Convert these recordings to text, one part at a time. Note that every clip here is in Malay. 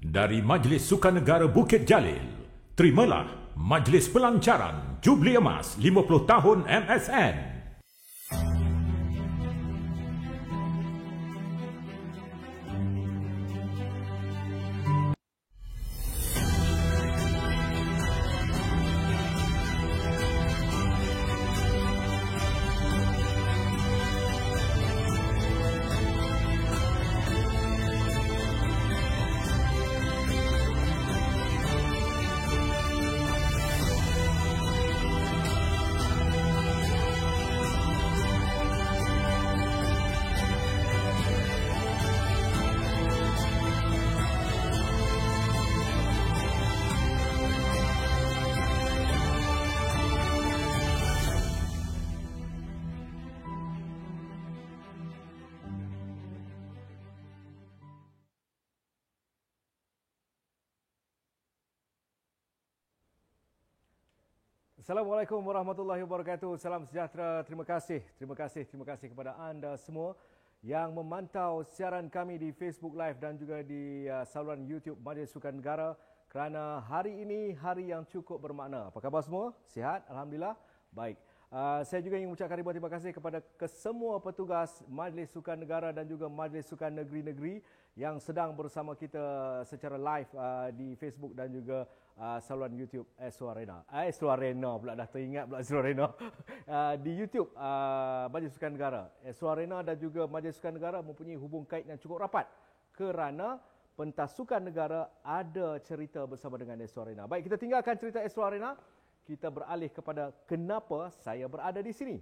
dari Majlis Sukan Negara Bukit Jalil, terimalah Majlis Pelancaran Jubli Emas 50 tahun MSN. Assalamualaikum warahmatullahi wabarakatuh. Salam sejahtera. Terima kasih kepada anda semua yang memantau siaran kami di Facebook Live dan juga di saluran YouTube Majlis Sukan Negara, kerana hari ini hari yang cukup bermakna. Apa khabar semua? Sihat? Alhamdulillah. Baik. Saya juga ingin mengucapkan ribuan terima kasih kepada kesemua petugas Majlis Sukan Negara dan juga Majlis Sukan Negeri-Negeri yang sedang bersama kita secara live di Facebook dan juga saluran YouTube Astro Arena. Astro Arena pula, dah teringat pula Astro Arena. Di YouTube Majlis Sukan Negara. Astro Arena dan juga Majlis Sukan Negara mempunyai hubung kait yang cukup rapat kerana pentas sukan negara ada cerita bersama dengan Astro Arena. Baik, kita tinggalkan cerita Astro Arena. Kita beralih kepada kenapa saya berada di sini.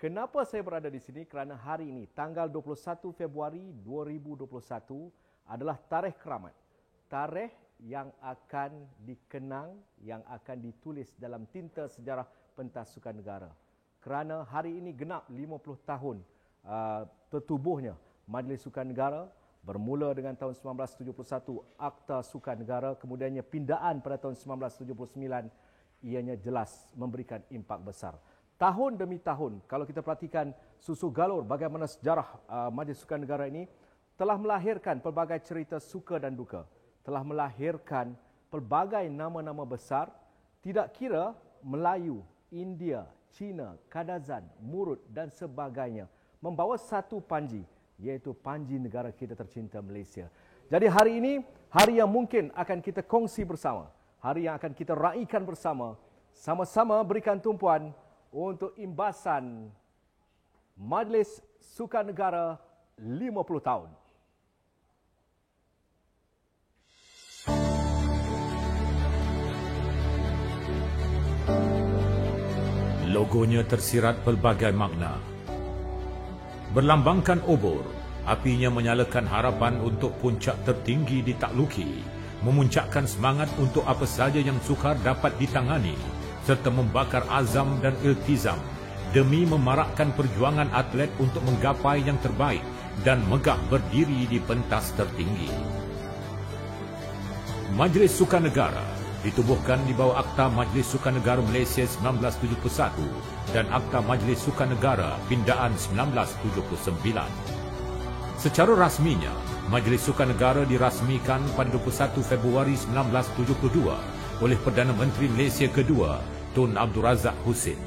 Kenapa saya berada di sini? Kerana hari ini, tanggal 21 Februari 2021 adalah tarikh keramat. Tarikh yang akan dikenang, yang akan ditulis dalam tinta sejarah pentas sukan negara. Kerana hari ini genap 50 tahun tertubuhnya Majlis Sukan Negara, bermula dengan tahun 1971 Akta Sukan Negara, kemudiannya pindaan pada tahun 1979, ianya jelas memberikan impak besar. Tahun demi tahun, kalau kita perhatikan susu galur bagaimana sejarah Majlis Sukan Negara ini telah melahirkan pelbagai cerita suka dan duka, telah melahirkan pelbagai nama-nama besar, tidak kira Melayu, India, Cina, Kadazan, Murut dan sebagainya, membawa satu panji, iaitu panji negara kita tercinta Malaysia. Jadi hari ini, hari yang mungkin akan kita kongsi bersama, hari yang akan kita raikan bersama, sama-sama berikan tumpuan untuk imbasan Majlis Sukan Negara 50 tahun. Logonya tersirat pelbagai makna. Berlambangkan obor, apinya menyalakan harapan untuk puncak tertinggi ditakluki, memuncakkan semangat untuk apa saja yang sukar dapat ditangani, serta membakar azam dan iltizam demi memarakkan perjuangan atlet untuk menggapai yang terbaik dan megah berdiri di pentas tertinggi. Majlis Sukan Negara ditubuhkan di bawah Akta Majlis Sukan Negara Malaysia 1971 dan Akta Majlis Sukan Negara Pindaan 1979. Secara rasminya, Majlis Sukan Negara dirasmikan pada 21 Februari 1972 oleh Perdana Menteri Malaysia kedua, Tun Abdul Razak Husin.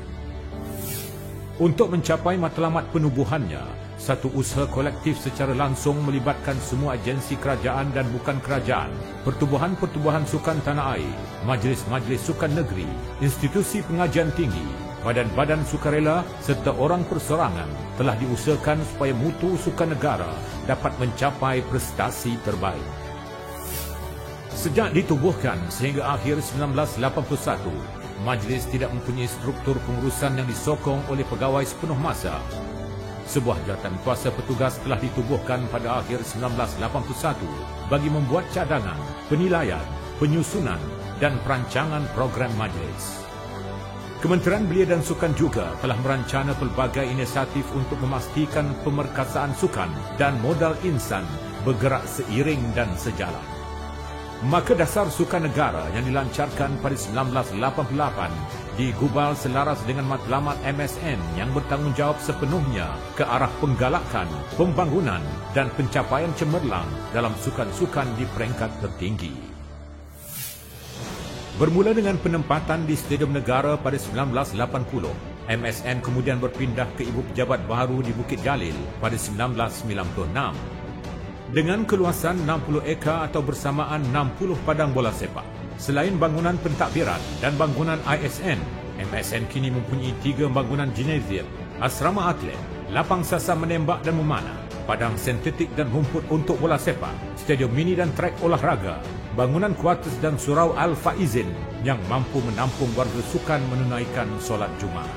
Untuk mencapai matlamat penubuhannya, satu usaha kolektif secara langsung melibatkan semua agensi kerajaan dan bukan kerajaan, pertubuhan-pertubuhan sukan tanah air, majlis-majlis sukan negeri, institusi pengajian tinggi, badan-badan sukarela serta orang persorangan telah diusahakan supaya mutu sukan negara dapat mencapai prestasi terbaik. Sejak ditubuhkan sehingga akhir 1981, majlis tidak mempunyai struktur pengurusan yang disokong oleh pegawai sepenuh masa. Sebuah jawatan kuasa petugas telah ditubuhkan pada akhir 1981 bagi membuat cadangan, penilaian, penyusunan dan perancangan program majlis. Kementerian Belia dan Sukan juga telah merancana pelbagai inisiatif untuk memastikan pemerkasaan sukan dan modal insan bergerak seiring dan sejalan. Maka dasar sukan negara yang dilancarkan pada 1988 digubal selaras dengan matlamat MSN yang bertanggungjawab sepenuhnya ke arah penggalakan, pembangunan dan pencapaian cemerlang dalam sukan-sukan di peringkat tertinggi. Bermula dengan penempatan di Stadium Negara pada 1980, MSN kemudian berpindah ke ibu pejabat baru di Bukit Jalil pada 1996. Dengan keluasan 60 ekar atau bersamaan 60 padang bola sepak. Selain bangunan pentadbiran dan bangunan ISN, MSN kini mempunyai 3 bangunan gimnasium, asrama atlet, lapang sasar menembak dan memanah, padang sintetik dan rumput untuk bola sepak, stadium mini dan trek olahraga, bangunan kuartus dan surau Al-Faizin yang mampu menampung warga sukan menunaikan solat Jumaat.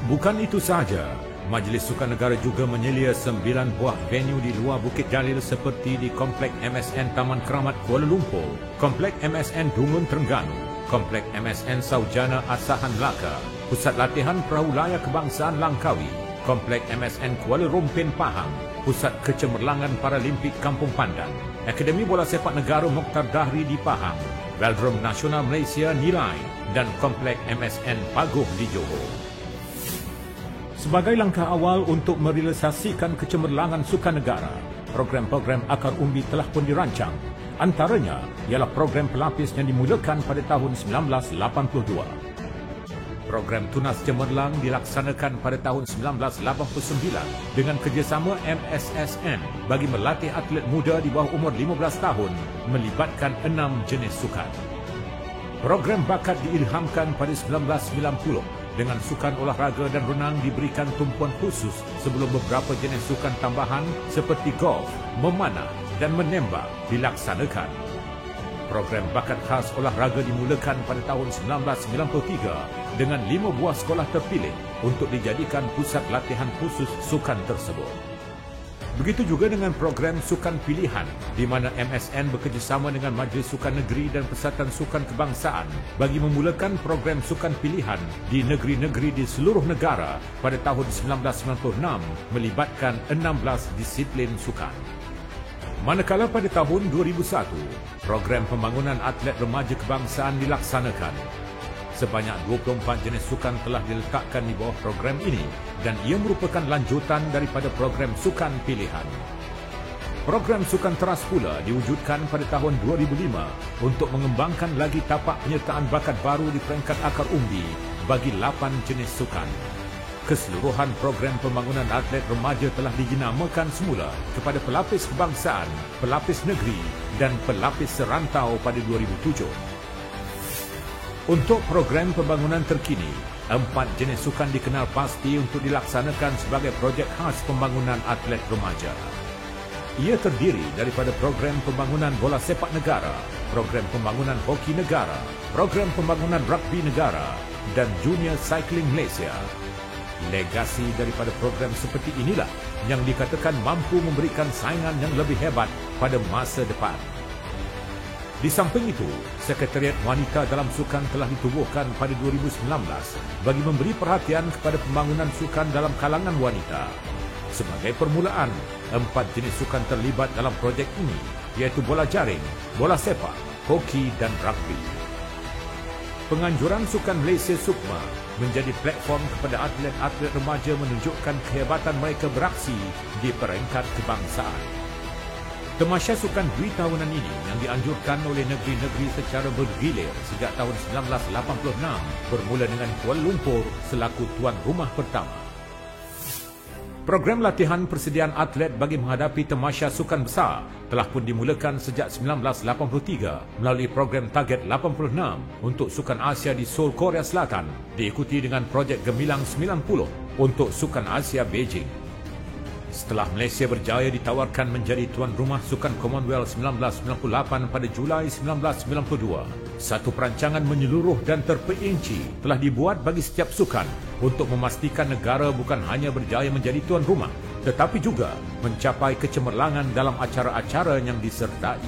Bukan itu sahaja, Majlis Sukan Negara juga menyelia 9 buah venue di luar Bukit Jalil seperti di Komplek MSN Taman Keramat Kuala Lumpur, Komplek MSN Dungun Terengganu, Komplek MSN Saujana Asahan Melaka, Pusat Latihan Perahu Layar Kebangsaan Langkawi, Komplek MSN Kuala Rompin Pahang, Pusat Kecemerlangan Paralimpik Kampung Pandan, Akademi Bola Sepak Negara Mokhtar Dahri di Pahang, Velodrome Nasional Malaysia Nilai dan Komplek MSN Paguh di Johor. Sebagai langkah awal untuk merealisasikan kecemerlangan sukan negara, program-program akar umbi telah pun dirancang. Antaranya ialah program pelapis yang dimulakan pada tahun 1982. Program Tunas Cemerlang dilaksanakan pada tahun 1989 dengan kerjasama MSSN bagi melatih atlet muda di bawah umur 15 tahun melibatkan 6 jenis sukan. Program bakat diilhamkan pada 1990 dengan sukan olahraga dan renang diberikan tumpuan khusus sebelum beberapa jenis sukan tambahan seperti golf, memanah dan menembak dilaksanakan. Program bakat khas olahraga dimulakan pada tahun 1993 dengan 5 buah sekolah terpilih untuk dijadikan pusat latihan khusus sukan tersebut. Begitu juga dengan program sukan pilihan di mana MSN bekerjasama dengan Majlis Sukan Negeri dan Persatuan Sukan Kebangsaan bagi memulakan program sukan pilihan di negeri-negeri di seluruh negara pada tahun 1996 melibatkan 16 disiplin sukan. Manakala pada tahun 2001, program pembangunan atlet remaja kebangsaan dilaksanakan. Sebanyak 24 jenis sukan telah diletakkan di bawah program ini dan ia merupakan lanjutan daripada program sukan pilihan. Program sukan teras pula diwujudkan pada tahun 2005 untuk mengembangkan lagi tapak penyertaan bakat baru di peringkat akar umbi bagi 8 jenis sukan. Keseluruhan program pembangunan atlet remaja telah dijenamakan semula kepada pelapis kebangsaan, pelapis negeri dan pelapis serantau pada 2007. Untuk program pembangunan terkini, 4 jenis sukan dikenal pasti untuk dilaksanakan sebagai projek khas pembangunan atlet remaja. Ia terdiri daripada program pembangunan bola sepak negara, program pembangunan hoki negara, program pembangunan rugby negara dan Junior Cycling Malaysia. Legasi daripada program seperti inilah yang dikatakan mampu memberikan saingan yang lebih hebat pada masa depan. Di samping itu, Sekretariat Wanita dalam Sukan telah ditubuhkan pada 2019 bagi memberi perhatian kepada pembangunan sukan dalam kalangan wanita. Sebagai permulaan, 4 jenis sukan terlibat dalam projek ini, iaitu bola jaring, bola sepak, hoki dan rugby. Penganjuran Sukan Malaysia Sukma menjadi platform kepada atlet-atlet remaja menunjukkan kehebatan mereka beraksi di peringkat kebangsaan. Tamasya Sukan Dwi tahunan ini yang dianjurkan oleh negeri-negeri secara bergilir sejak tahun 1986 bermula dengan Kuala Lumpur selaku tuan rumah pertama. Program latihan persediaan atlet bagi menghadapi Tamasya Sukan Besar telah pun dimulakan sejak 1983 melalui program Target 86 untuk Sukan Asia di Seoul, Korea Selatan, diikuti dengan projek Gemilang 90 untuk Sukan Asia Beijing. Setelah Malaysia berjaya ditawarkan menjadi tuan rumah Sukan Commonwealth 1998 pada Julai 1992, satu perancangan menyeluruh dan terperinci telah dibuat bagi setiap sukan untuk memastikan negara bukan hanya berjaya menjadi tuan rumah, tetapi juga mencapai kecemerlangan dalam acara-acara yang disertai.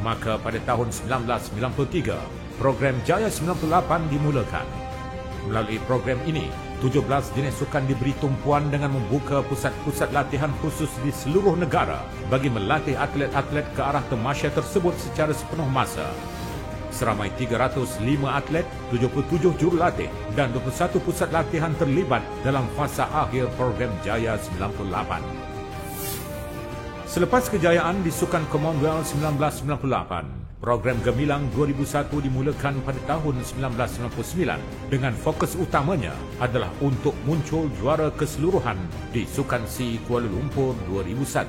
Maka pada tahun 1993, program Jaya 98 dimulakan. Melalui program ini, 17 jenis sukan diberi tumpuan dengan membuka pusat-pusat latihan khusus di seluruh negara bagi melatih atlet-atlet ke arah tamasya tersebut secara sepenuh masa. Seramai 305 atlet, 77 jurulatih dan 21 pusat latihan terlibat dalam fasa akhir program Jaya 98. Selepas kejayaan di Sukan Commonwealth 1998, program Gemilang 2001 dimulakan pada tahun 1999 dengan fokus utamanya adalah untuk muncul juara keseluruhan di Sukan SEA Kuala Lumpur 2001.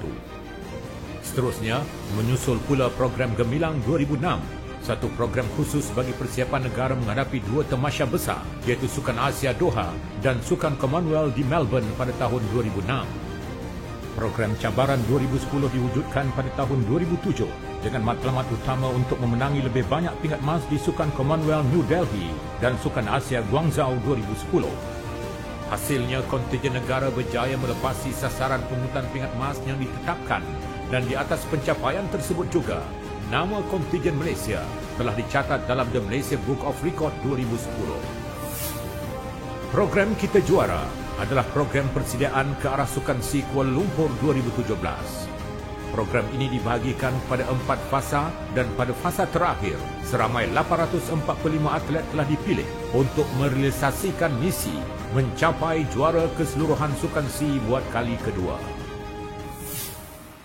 Seterusnya, menyusul pula program Gemilang 2006, satu program khusus bagi persiapan negara menghadapi dua tamasya besar iaitu Sukan Asia Doha dan Sukan Commonwealth di Melbourne pada tahun 2006. Program cabaran 2010 diwujudkan pada tahun 2007 dengan matlamat utama untuk memenangi lebih banyak pingat emas di Sukan Commonwealth New Delhi dan Sukan Asia Guangzhou 2010. Hasilnya, kontijen negara berjaya melepasi sasaran pungutan pingat emas yang ditetapkan dan di atas pencapaian tersebut juga, nama kontijen Malaysia telah dicatat dalam The Malaysia Book of Record 2010. Program Kita Juara adalah program persediaan ke arah Sukan SEA Kuala Lumpur 2017. Program ini dibahagikan pada 4 fasa dan pada fasa terakhir, seramai 845 atlet telah dipilih untuk merealisasikan misi mencapai juara keseluruhan Sukan SEA buat kali kedua.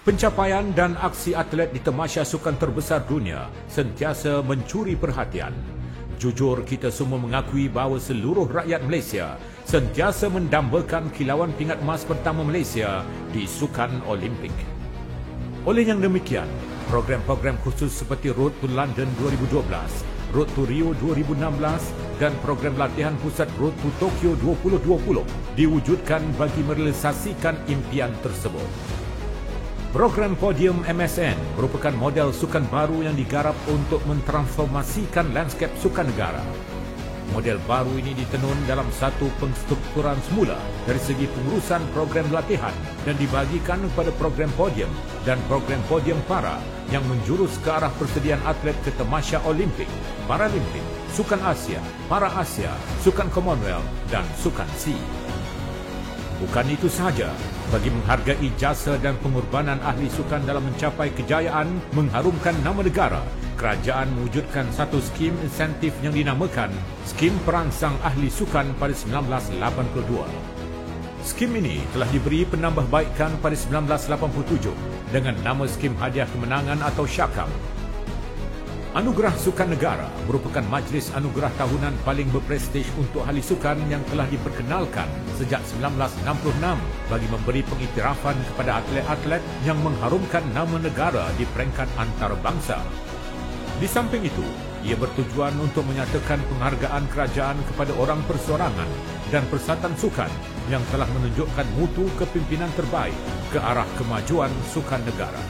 Pencapaian dan aksi atlet di tamasya sukan terbesar dunia sentiasa mencuri perhatian. Jujur, kita semua mengakui bahawa seluruh rakyat Malaysia sentiasa mendambakan kilauan pingat emas pertama Malaysia di Sukan Olimpik. Oleh yang demikian, program-program khusus seperti Road to London 2012, Road to Rio 2016 dan program latihan pusat Road to Tokyo 2020 diwujudkan bagi merealisasikan impian tersebut. Program Podium MSN merupakan model sukan baru yang digarap untuk mentransformasikan lanskap sukan negara. Model baru ini ditenun dalam satu pengstrukturan semula dari segi pengurusan program latihan dan dibahagikan kepada program Podium dan program Podium Para yang menjurus ke arah persediaan atlet ke tamasya Olimpik, Paralimpik, Sukan Asia, Para Asia, Sukan Commonwealth dan Sukan SEA. Bukan itu sahaja, bagi menghargai jasa dan pengorbanan ahli sukan dalam mencapai kejayaan mengharumkan nama negara, kerajaan mewujudkan satu skim insentif yang dinamakan Skim Perangsang Ahli Sukan pada 1982. Skim ini telah diberi penambahbaikan pada 1987 dengan nama Skim Hadiah Kemenangan atau Syakam. Anugerah Sukan Negara merupakan majlis anugerah tahunan paling berprestij untuk ahli sukan yang telah diperkenalkan sejak 1966 bagi memberi pengiktirafan kepada atlet-atlet yang mengharumkan nama negara di peringkat antarabangsa. Di samping itu, ia bertujuan untuk menyatakan penghargaan kerajaan kepada orang persorangan dan persatuan sukan yang telah menunjukkan mutu kepimpinan terbaik ke arah kemajuan sukan negara.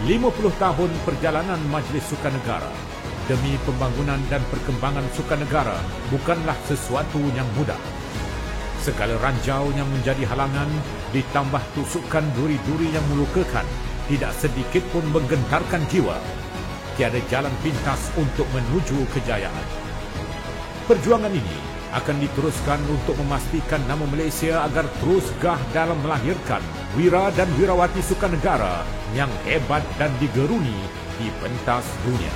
50 tahun perjalanan Majlis Sukan Negara demi pembangunan dan perkembangan sukan negara bukanlah sesuatu yang mudah. Segala ranjau yang menjadi halangan ditambah tusukan duri-duri yang melukakan tidak sedikit pun menggentarkan jiwa. Tiada jalan pintas untuk menuju kejayaan. Perjuangan ini akan diteruskan untuk memastikan nama Malaysia agar terus gah dalam melahirkan wira dan wirawati sukan negara yang hebat dan digeruni di pentas dunia.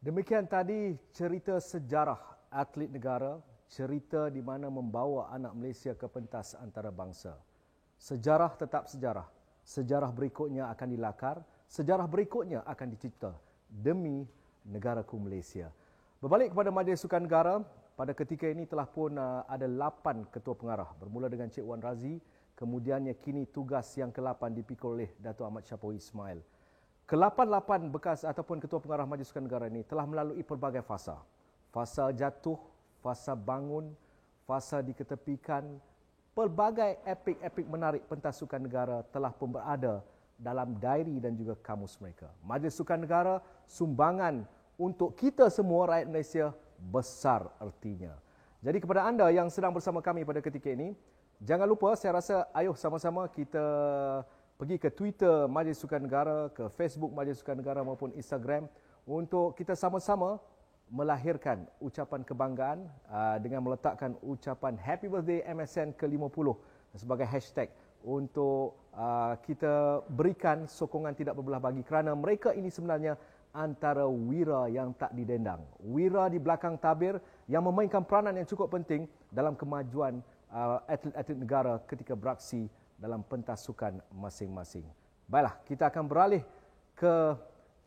Demikian tadi cerita sejarah atlet negara, cerita di mana membawa anak Malaysia ke pentas antarabangsa. Sejarah tetap sejarah. Sejarah berikutnya akan dilakar, sejarah berikutnya akan dicipta demi negaraku Malaysia. Berbalik kepada Majlis Sukan Negara, pada ketika ini telah pun ada 8 ketua pengarah bermula dengan Cik Wan Razi, kemudiannya kini tugas yang ke-8 dipikul oleh Dato' Ahmad Syafiee Ismail. Ke-8 bekas ataupun ketua pengarah Majlis Sukan Negara ini telah melalui pelbagai fasa. Fasa jatuh, fasa bangun, fasa diketepikan. Pelbagai epik-epik menarik pentas sukan negara telah pun berada dalam diary dan juga kamus mereka. Majlis Sukan Negara, sumbangan untuk kita semua rakyat Malaysia besar ertinya. Jadi kepada anda yang sedang bersama kami pada ketika ini, jangan lupa, saya rasa ayuh sama-sama kita pergi ke Twitter Majlis Sukan Negara, ke Facebook Majlis Sukan Negara maupun Instagram untuk kita sama-sama melahirkan ucapan kebanggaan dengan meletakkan ucapan Happy Birthday MSN ke-50 sebagai hashtag untuk kita berikan sokongan tidak berbelah bagi, kerana mereka ini sebenarnya antara wira yang tak didendang. Wira di belakang tabir yang memainkan peranan yang cukup penting dalam kemajuan atlet-atlet negara ketika beraksi dalam pentas sukan masing-masing. Baiklah, kita akan beralih ke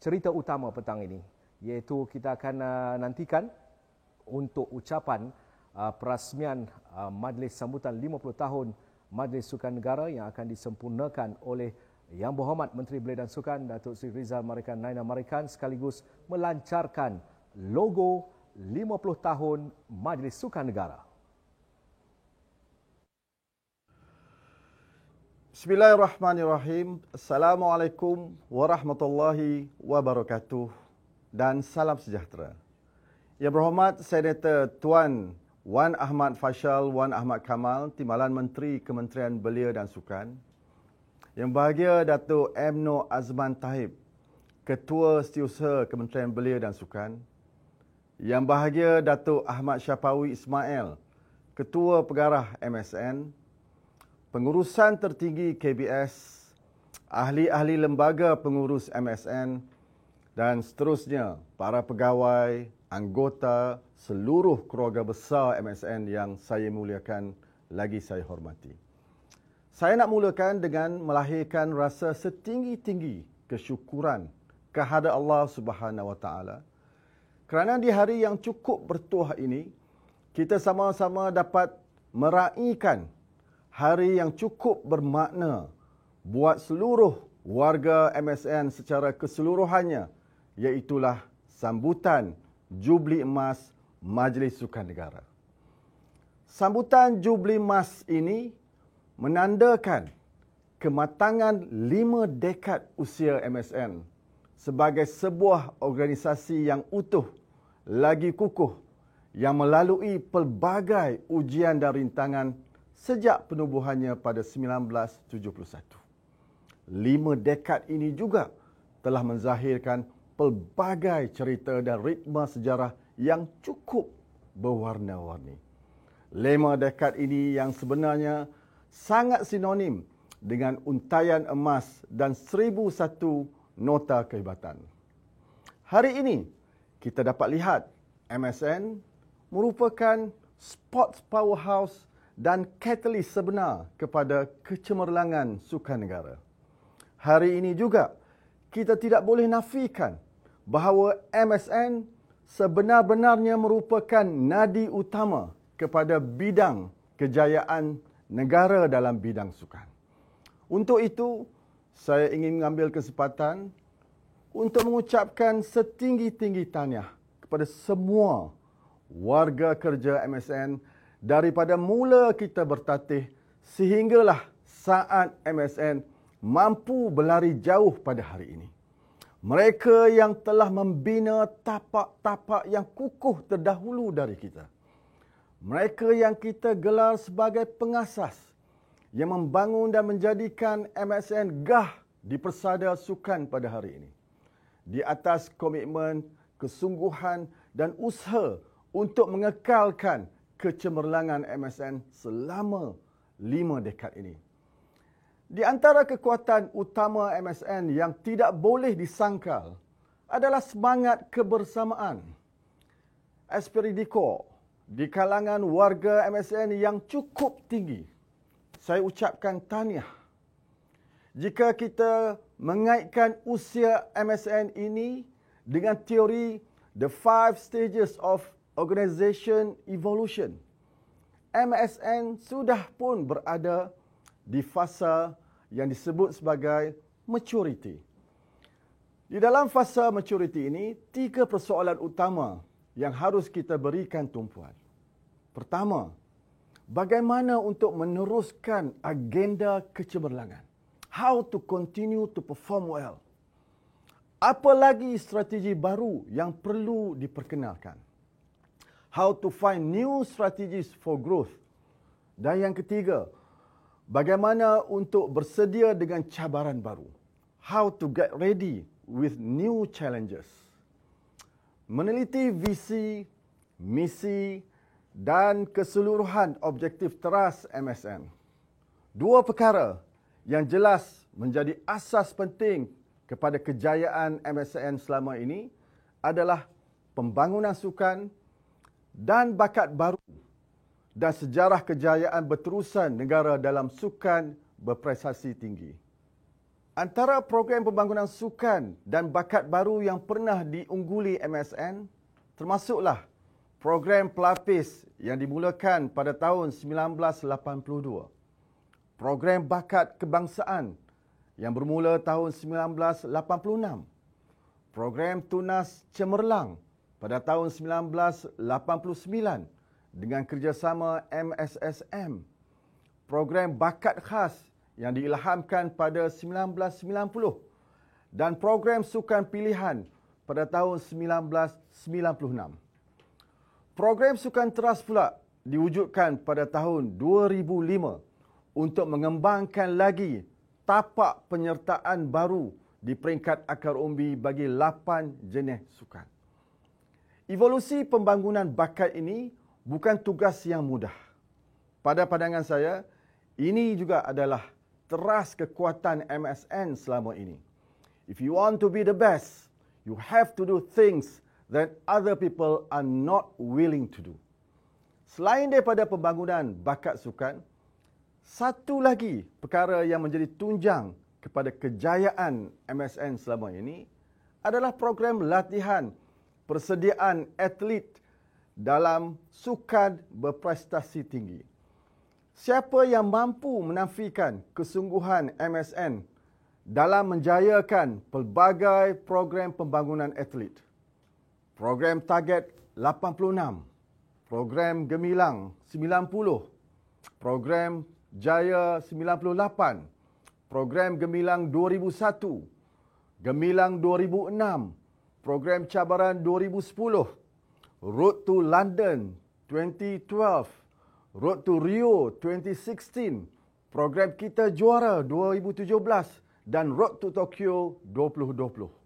cerita utama petang ini, iaitu kita akan nantikan untuk ucapan perasmian majlis sambutan 50 tahun Majlis Sukan Negara yang akan disempurnakan oleh Yang Berhormat Menteri Belia dan Sukan Datuk Seri Rizal Marikan Naina Marikan, sekaligus melancarkan logo 50 tahun Majlis Sukan Negara. Bismillahirrahmanirrahim. Assalamualaikum warahmatullahi wabarakatuh dan salam sejahtera. Yang Berhormat Senator Tuan Wan Ahmad Fashal Wan Ahmad Kamal, Timbalan Menteri Kementerian Belia dan Sukan. Yang bahagia Datuk M. Nur Azman Tahib, Ketua Setiausaha Kementerian Belia dan Sukan. Yang bahagia Datuk Ahmad Syapawi Ismail, Ketua Pengarah MSN. Pengurusan tertinggi KBS, ahli-ahli lembaga pengurus MSN dan seterusnya, para pegawai, anggota, seluruh keluarga besar MSN yang saya muliakan lagi saya hormati. Saya nak mulakan dengan melahirkan rasa setinggi-tinggi kesyukuran kehadrat Allah Subhanahu Wa Taala kerana di hari yang cukup bertuah ini kita sama-sama dapat meraihkan hari yang cukup bermakna buat seluruh warga MSN secara keseluruhannya, iaitulah sambutan Jubli Emas Majlis Sukan Negara. Sambutan Jubli Emas ini menandakan kematangan 5 dekad usia MSN sebagai sebuah organisasi yang utuh, lagi kukuh, yang melalui pelbagai ujian dan rintangan sejak penubuhannya pada 1971. 5 dekad ini juga telah menzahirkan pelbagai cerita dan ritma sejarah yang cukup berwarna-warni. 5 dekad ini yang sebenarnya sangat sinonim dengan untaian emas dan 1001 nota kehebatan. Hari ini kita dapat lihat MSN merupakan sports powerhouse dan katalis sebenar kepada kecemerlangan sukan negara. Hari ini juga kita tidak boleh nafikan bahawa MSN sebenar-benarnya merupakan nadi utama kepada bidang kejayaan negara dalam bidang sukan. Untuk itu, saya ingin mengambil kesempatan untuk mengucapkan setinggi-tinggi tahniah kepada semua warga kerja MSN daripada mula kita bertatih sehinggalah saat MSN mampu berlari jauh pada hari ini. Mereka yang telah membina tapak-tapak yang kukuh terdahulu dari kita. Mereka yang kita gelar sebagai pengasas yang membangun dan menjadikan MSN gah di persada sukan pada hari ini. Di atas komitmen, kesungguhan dan usaha untuk mengekalkan kecemerlangan MSN selama 5 dekad ini. Di antara kekuatan utama MSN yang tidak boleh disangkal adalah semangat kebersamaan. Esprit de corps di kalangan warga MSN yang cukup tinggi. Saya ucapkan tahniah. Jika kita mengaitkan usia MSN ini dengan teori The 5 Stages of Organisation Evolution, MSN sudah pun berada di fasa yang disebut sebagai maturity. Di dalam fasa maturity ini, 3 persoalan utama yang harus kita berikan tumpuan. Pertama, bagaimana untuk meneruskan agenda kecemerlangan? How to continue to perform well? Apa lagi strategi baru yang perlu diperkenalkan? how to find new strategies for growth. Dan yang ketiga, bagaimana untuk bersedia dengan cabaran baru. How to get ready with new challenges. Meneliti visi, misi dan keseluruhan objektif teras MSN. Dua perkara yang jelas menjadi asas penting kepada kejayaan MSN selama ini adalah pembangunan sukan dan bakat baru dan sejarah kejayaan berterusan negara dalam sukan berprestasi tinggi. Antara program pembangunan sukan dan bakat baru yang pernah diungguli MSN termasuklah program pelapis yang dimulakan pada tahun 1982. Program bakat kebangsaan yang bermula tahun 1986. Program tunas cemerlang pada tahun 1989 dengan kerjasama MSSM. Program bakat khas yang diilhamkan pada 1990 dan program sukan pilihan pada tahun 1996. Program sukan teras pula diwujudkan pada tahun 2005 untuk mengembangkan lagi tapak penyertaan baru di peringkat akar umbi bagi 8 jenis sukan. Evolusi pembangunan bakat ini bukan tugas yang mudah. Pada pandangan saya, ini juga adalah teras kekuatan MSN selama ini. If you want to be the best, you have to do things that other people are not willing to do. Selain daripada pembangunan bakat sukan, satu lagi perkara yang menjadi tunjang kepada kejayaan MSN selama ini adalah program latihan persediaan atlet dalam sukan berprestasi tinggi. Siapa yang mampu menafikan kesungguhan MSN dalam menjayakan pelbagai program pembangunan atlet? Program Target 86, Program Gemilang 90, Program Jaya 98, Program Gemilang 2001, Gemilang 2006, Program Cabaran 2010, Road to London 2012, Road to Rio 2016, Program Kita Juara 2017 dan Road to Tokyo 2020.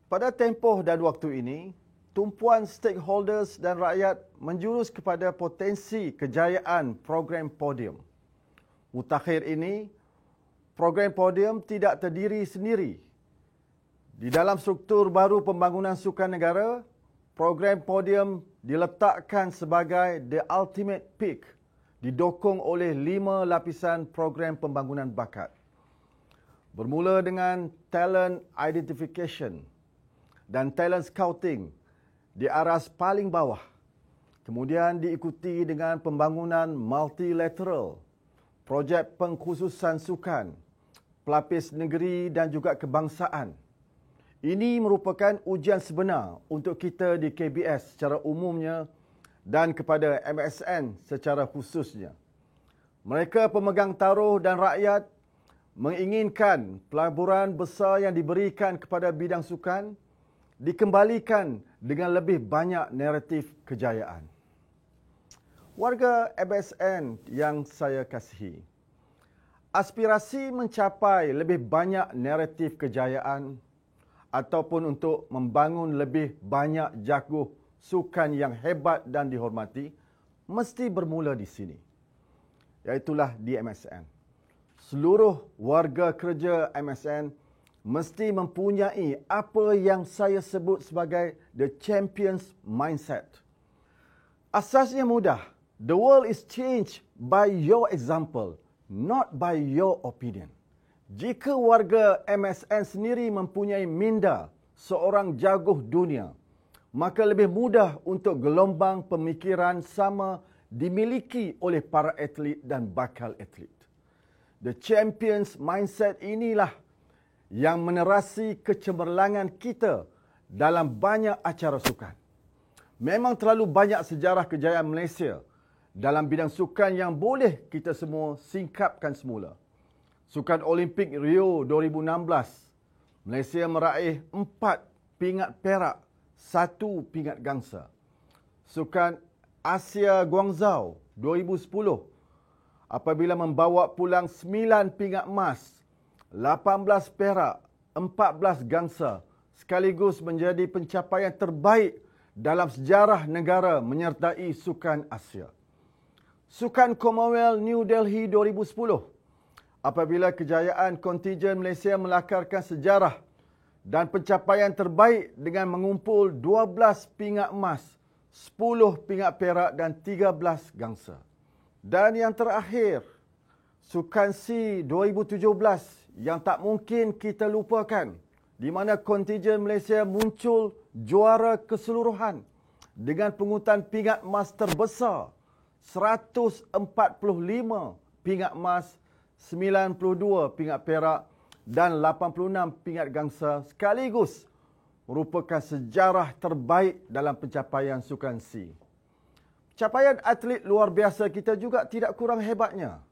Pada tempoh dan waktu ini, tumpuan stakeholders dan rakyat menjurus kepada potensi kejayaan program podium. Mutakhir ini, program podium tidak terdiri sendiri. Di dalam struktur baru pembangunan sukan negara, program podium diletakkan sebagai the ultimate peak, didokong oleh 5 lapisan program pembangunan bakat. Bermula dengan talent identification dan talent scouting di aras paling bawah. Kemudian diikuti dengan pembangunan multilateral, projek pengkhususan sukan, pelapis negeri dan juga kebangsaan. Ini merupakan ujian sebenar untuk kita di KBS secara umumnya dan kepada MSN secara khususnya. Mereka pemegang taruh dan rakyat menginginkan pelaburan besar yang diberikan kepada bidang sukan dikembalikan dengan lebih banyak naratif kejayaan. Warga MSN yang saya kasihi, aspirasi mencapai lebih banyak naratif kejayaan ataupun untuk membangun lebih banyak jago sukan yang hebat dan dihormati mesti bermula di sini, iaitulah di MSN. Seluruh warga kerja MSN mesti mempunyai apa yang saya sebut sebagai the champion's mindset. Asasnya mudah. The world is changed by your example, not by your opinion. Jika warga MSN sendiri mempunyai minda seorang jago dunia, maka lebih mudah untuk gelombang pemikiran sama dimiliki oleh para atlet dan bakal atlet. The champion's mindset inilah yang menerasi kecemerlangan kita dalam banyak acara sukan. Memang terlalu banyak sejarah kejayaan Malaysia dalam bidang sukan yang boleh kita semua singkapkan semula. Sukan Olimpik Rio 2016, Malaysia meraih 4 pingat perak, 1 pingat gangsa. Sukan Asia Guangzhou 2010 apabila membawa pulang 9 pingat emas, 18 perak, 14 gangsa, sekaligus menjadi pencapaian terbaik dalam sejarah negara menyertai Sukan Asia. Sukan Commonwealth New Delhi 2010 apabila kejayaan kontijen Malaysia melakarkan sejarah dan pencapaian terbaik dengan mengumpul 12 pingat emas, 10 pingat perak dan 13 gangsa. Dan yang terakhir, Sukan SEA 2017 yang tak mungkin kita lupakan, di mana kontijen Malaysia muncul juara keseluruhan dengan pungutan pingat emas terbesar, 145 pingat emas, 92 pingat perak dan 86 pingat gangsa, sekaligus merupakan sejarah terbaik dalam pencapaian Sukan SEA. Capaian atlet luar biasa kita juga tidak kurang hebatnya.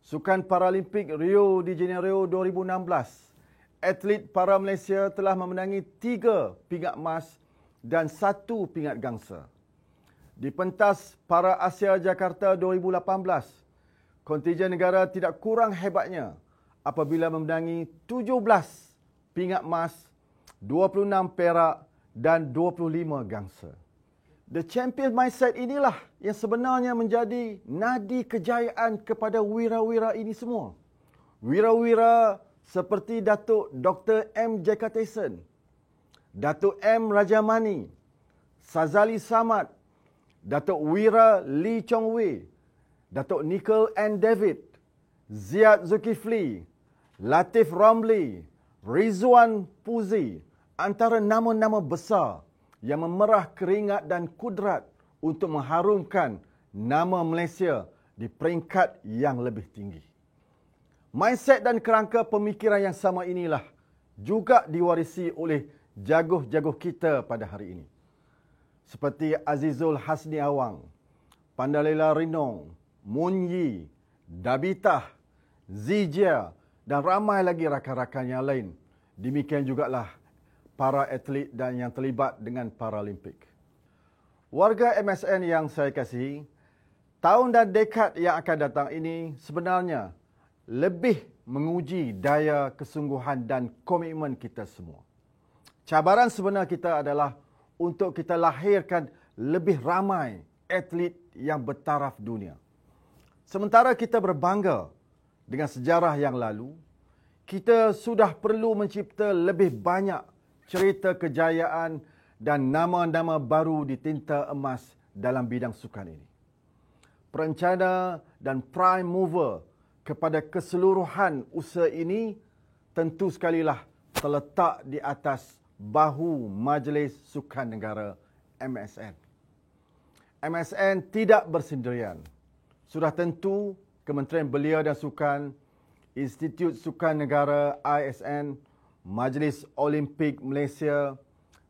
Sukan Paralimpik Rio de Janeiro 2016, atlet para Malaysia telah memenangi 3 pingat emas dan 1 pingat gangsa. Di pentas Para Asia Jakarta 2018, kontijen negara tidak kurang hebatnya apabila memenangi 17 pingat emas, 26 perak dan 25 gangsa. The champion mindset inilah yang sebenarnya menjadi nadi kejayaan kepada wira-wira ini semua. Wira-wira seperti Datuk Dr. M. J. Tyson, Datuk M. Rajamani, Sazali Samad, Datuk Wira Lee Chong Wei, Datuk Nicol N. David, Ziad Zulkifli, Latif Ramli, Rizwan Puzi, antara nama-nama besar yang memerah keringat dan kudrat untuk mengharumkan nama Malaysia di peringkat yang lebih tinggi. Mindset dan kerangka pemikiran yang sama inilah juga diwarisi oleh jaguh-jaguh kita pada hari ini. Seperti Azizul Hasni Awang, Pandalela Rinong, Mun Yi, Dabitah, Zijia dan ramai lagi rakan-rakan yang lain. Demikian jugalah para atlet dan yang terlibat dengan Paralimpik. Warga MSN yang saya kasihi, tahun dan dekad yang akan datang ini sebenarnya lebih menguji daya kesungguhan dan komitmen kita semua. Cabaran sebenar kita adalah untuk kita lahirkan lebih ramai atlet yang bertaraf dunia. Sementara kita berbangga dengan sejarah yang lalu, kita sudah perlu mencipta lebih banyak cerita kejayaan dan nama-nama baru di tinta emas dalam bidang sukan ini. Perencana dan prime mover kepada keseluruhan usaha ini tentu sekalilah terletak di atas bahu Majlis Sukan Negara MSN. MSN tidak bersendirian. Sudah tentu Kementerian Belia dan Sukan, Institut Sukan Negara ISN, Majlis Olimpik Malaysia,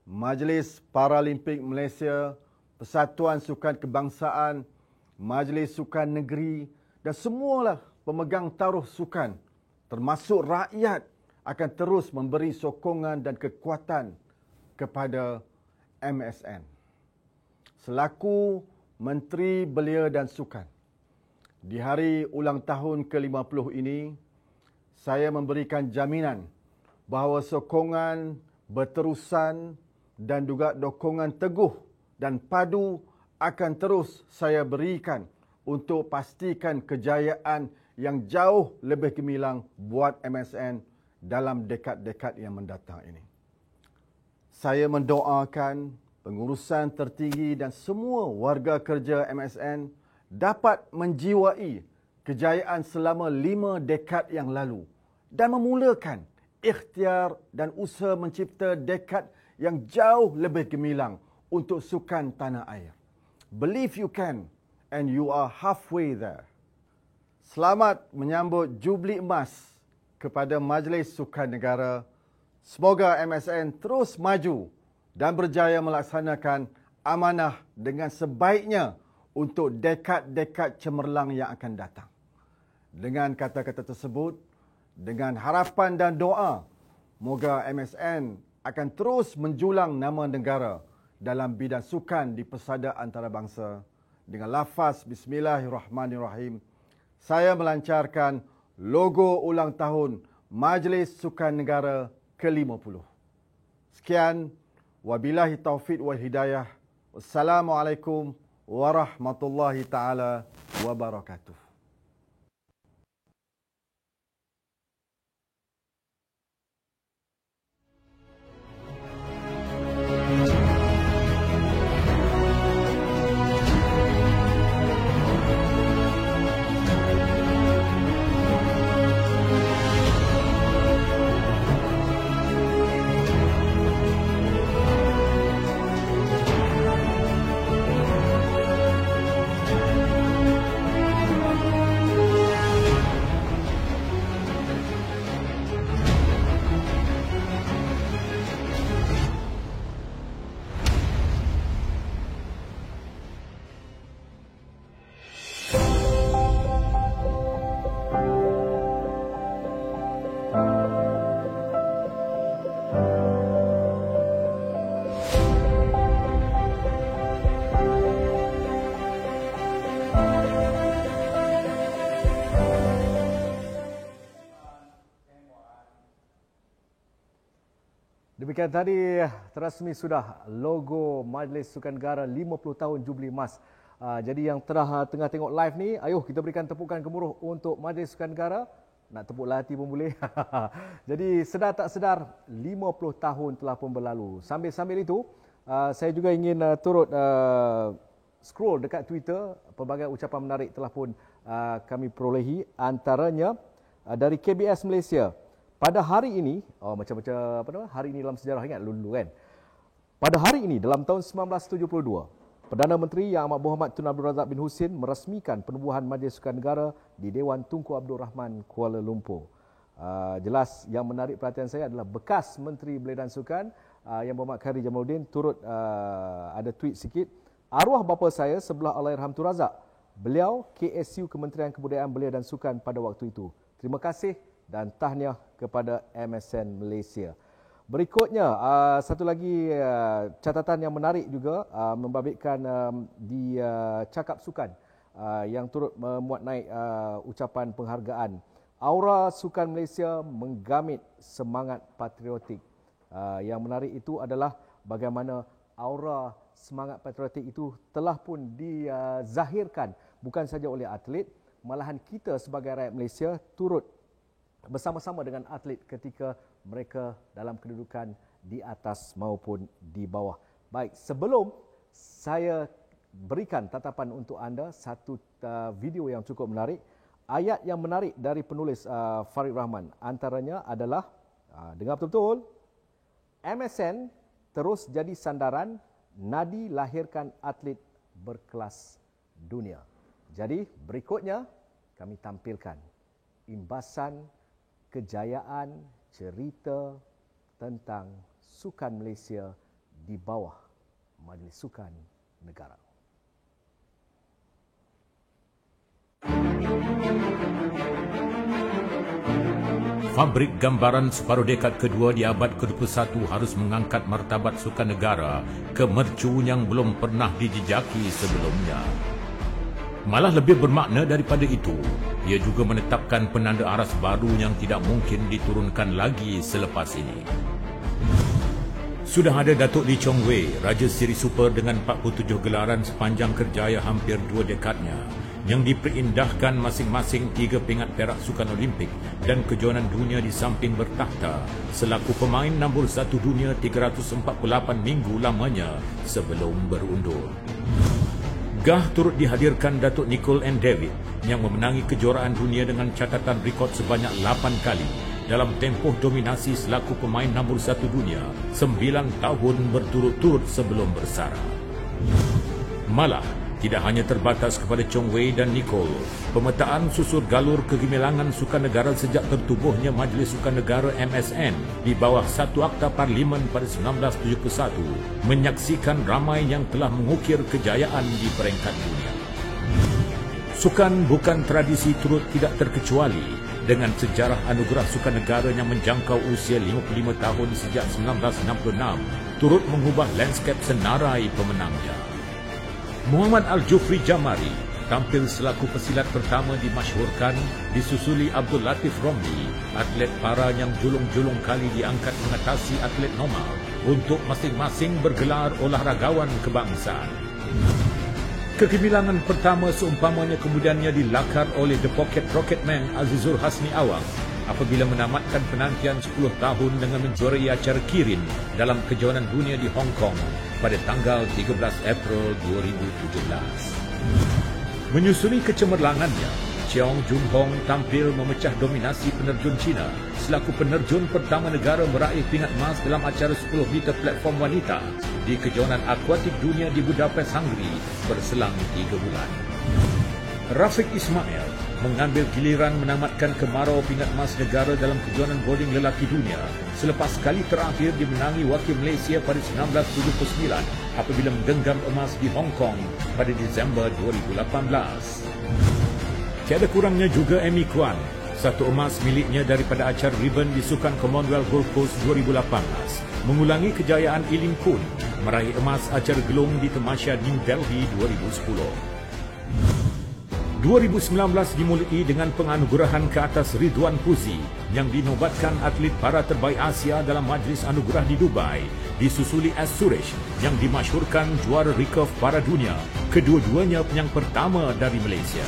Majlis Paralimpik Malaysia, Persatuan Sukan Kebangsaan, Majlis Sukan Negeri dan semualah pemegang taruh sukan termasuk rakyat akan terus memberi sokongan dan kekuatan kepada MSN. Selaku Menteri Belia dan Sukan, di hari ulang tahun ke-50 ini, saya memberikan jaminan bahawa sokongan berterusan dan juga dokongan teguh dan padu akan terus saya berikan untuk pastikan kejayaan yang jauh lebih gemilang buat MSN dalam dekad-dekad yang mendatang ini. Saya mendoakan pengurusan tertinggi dan semua warga kerja MSN dapat menjiwai kejayaan selama 5 dekad yang lalu dan memulakan ikhtiar dan usaha mencipta dekad yang jauh lebih gemilang untuk sukan tanah air. Believe you can and you are halfway there. Selamat menyambut Jubli Emas kepada Majlis Sukan Negara. Semoga MSN terus maju dan berjaya melaksanakan amanah dengan sebaiknya untuk dekad-dekad cemerlang yang akan datang. Dengan kata-kata tersebut, dengan harapan dan doa, moga MSN akan terus menjulang nama negara dalam bidang sukan di pesada antarabangsa. Dengan lafaz Bismillahirrahmanirrahim, saya melancarkan logo ulang tahun Majlis Sukan Negara ke-50. Sekian, wabillahi taufiq wal hidayah. Wassalamualaikum warahmatullahi taala wabarakatuh. Demikian tadi terasmi sudah logo Majlis Sukan Negara 50 tahun Jubli Emas. Jadi yang tengah tengok live ni, ayuh kita berikan tepukan gemuruh untuk Majlis Sukan Negara. Nak tepuk hati pun boleh. Jadi sedar tak sedar 50 tahun telah pun berlalu. Sambil-sambil itu saya juga ingin turut scroll dekat Twitter. Pelbagai ucapan menarik telah pun kami perolehi, antaranya dari KBS Malaysia. Pada hari ini, macam-macam hari ini dalam sejarah, ingat dulu kan. Pada hari ini dalam tahun 1972, Perdana Menteri Yang Amat Berhormat Tun Abdul Razak bin Husin merasmikan penubuhan Majlis Sukan Negara di Dewan Tunku Abdul Rahman, Kuala Lumpur. Jelas yang menarik perhatian saya adalah bekas Menteri Belia dan Sukan Yang Berhormat Khairi Jamaluddin turut ada tweet sikit. Arwah bapa saya sebelah Allahyarham Tun Razak. Beliau KSU Kementerian Kebudayaan Belia dan Sukan pada waktu itu. Terima kasih dan tahniah kepada MSN Malaysia. Berikutnya, satu lagi catatan yang menarik juga membabitkan di Cakap Sukan yang turut memuat naik ucapan penghargaan. Aura Sukan Malaysia menggamit semangat patriotik. Yang menarik itu adalah bagaimana aura semangat patriotik itu telah pun dizahirkan bukan saja oleh atlet, malahan kita sebagai rakyat Malaysia turut bersama-sama dengan atlet ketika mereka dalam kedudukan di atas maupun di bawah. Baik, sebelum saya berikan tatapan untuk anda satu video yang cukup menarik, ayat yang menarik dari penulis Farid Rahman antaranya adalah, dengar betul-betul, MSN terus jadi sandaran nadi lahirkan atlet berkelas dunia. Jadi berikutnya kami tampilkan imbasan kejayaan cerita tentang sukan Malaysia di bawah Majlis Sukan Negara. Fabrik gambaran separuh dekad kedua di abad ke-21 harus mengangkat martabat sukan negara ke mercu yang belum pernah dijejaki sebelumnya. Malah lebih bermakna daripada itu, ia juga menetapkan penanda aras baru yang tidak mungkin diturunkan lagi selepas ini. Sudah ada Datuk Lee Chong Wei, Raja Siri Super dengan 47 gelaran sepanjang kerjaya hampir 2 dekadnya, yang diperindahkan masing-masing 3 pingat perak Sukan Olimpik dan kejohanan dunia di samping bertakhta selaku pemain nombor 1 dunia 348 minggu lamanya sebelum berundur. Gah turut dihadirkan Datuk Nicole and David yang memenangi kejuaraan dunia dengan catatan rekod sebanyak 8 kali dalam tempoh dominasi selaku pemain nombor 1 dunia 9 tahun berturut-turut sebelum bersara. Malah, tidak hanya terbatas kepada Chong Wei dan Nicole, pemetaan susur galur kegemilangan sukan negara sejak tertubuhnya Majlis Sukan Negara MSN di bawah satu Akta Parlimen pada 1971 menyaksikan ramai yang telah mengukir kejayaan di peringkat dunia. Sukan bukan tradisi turut tidak terkecuali dengan sejarah anugerah Sukan Negara yang menjangkau usia 55 tahun sejak 1966 turut mengubah lanskap senarai pemenangnya. Muhammad Al-Jufri Jamari tampil selaku pesilat pertama dimasyhurkan, disusuli Abdul Latif Romli, atlet para yang julung-julung kali diangkat mengatasi atlet normal untuk masing-masing bergelar olahragawan kebangsaan. Kegemilangan pertama seumpamanya kemudiannya dilakar oleh The Pocket Rocketman Azizul Hasni Awang apabila menamatkan penantian 10 tahun dengan menjuarai acara Kirin dalam kejohanan dunia di Hong Kong pada tanggal 13 April 2017. Menyusuri kecemerlangannya, Cheong Jun Hong tampil memecah dominasi penerjun Cina selaku penerjun pertama negara meraih pingat emas dalam acara 10 meter platform wanita di kejohanan akuatik dunia di Budapest, Hungary berselang 3 bulan. Rafiq Ismail mengambil giliran menamatkan kemarau pingat emas negara dalam kejohanan bowling lelaki dunia selepas kali terakhir dimenangi wakil Malaysia pada 1979 apabila menggenggam emas di Hong Kong pada Disember 2018. Tiada kurangnya juga Amy Kwan, satu emas miliknya daripada acara ribbon di Sukan Commonwealth Gold Coast 2018, mengulangi kejayaan Eileen Kun meraih emas acara gelung di Tamasya New Delhi 2010. 2019 dimulai dengan penganugerahan ke atas Ridwan Puzi yang dinobatkan atlet para terbaik Asia dalam Majlis Anugerah di Dubai, disusuli S. Suresh yang dimasyhurkan juara recurve para dunia, kedua-duanya yang pertama dari Malaysia.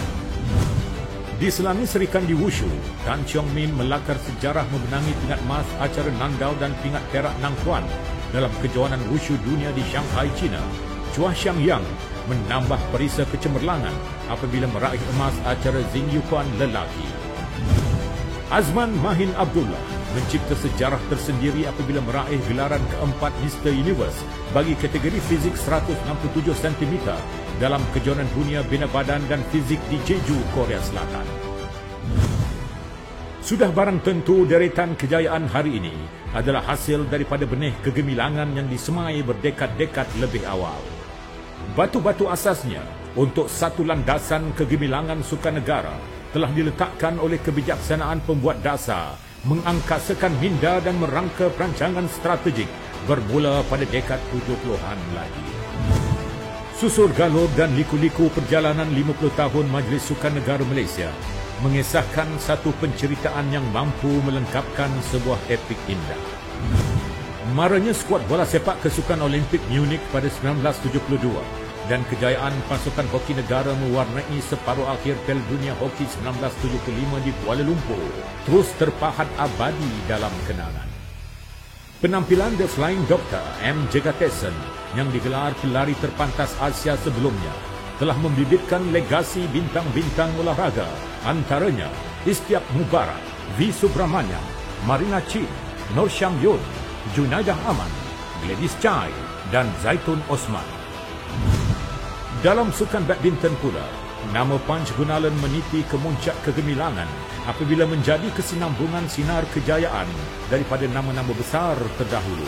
Diselangi serikan di Wushu, Tan Cheong Min melakar sejarah memenangi pingat emas acara Nandao dan pingat perak Nang Kuan dalam kejohanan Wushu dunia di Shanghai, China. Chua Xiang Yang menambah perisai kecemerlangan apabila meraih emas acara Xing Yuquan lelaki. Azman Mahin Abdullah mencipta sejarah tersendiri apabila meraih gelaran keempat Mr. Universe bagi kategori fizik 167 cm dalam kejohanan dunia bina badan dan fizik di Jeju, Korea Selatan. Sudah barang tentu deretan kejayaan hari ini adalah hasil daripada benih kegemilangan yang disemai berdekad-dekad lebih awal. Batu-batu asasnya untuk satu landasan kegemilangan sukan negara telah diletakkan oleh kebijaksanaan pembuat dasar, mengangkasakan minda dan merangka perancangan strategik bermula pada dekad 70-an lagi. Susur galur dan liku-liku perjalanan 50 tahun Majlis Sukan Negara Malaysia mengisahkan satu penceritaan yang mampu melengkapkan sebuah epik indah. Marahnya skuad bola sepak kesukan Olimpik Munich pada 1972 dan kejayaan pasukan hoki negara mewarnai separuh akhir Piala Dunia Hoki 1975 di Kuala Lumpur terus terpahat abadi dalam kenangan. Penampilan The Flying Doctor M. Jagatesan yang digelar pelari terpantas Asia sebelumnya telah membibitkan legasi bintang-bintang olahraga antaranya Istiak Mubarak, V. Subramaniam, Marina Chin, Nur Syamyun, Junaidah Aman, Gladys Chai dan Zaitun Osman. Dalam sukan badminton pula, nama Panch Gunalan meniti kemuncak kegemilangan apabila menjadi kesinambungan sinar kejayaan daripada nama-nama besar terdahulu.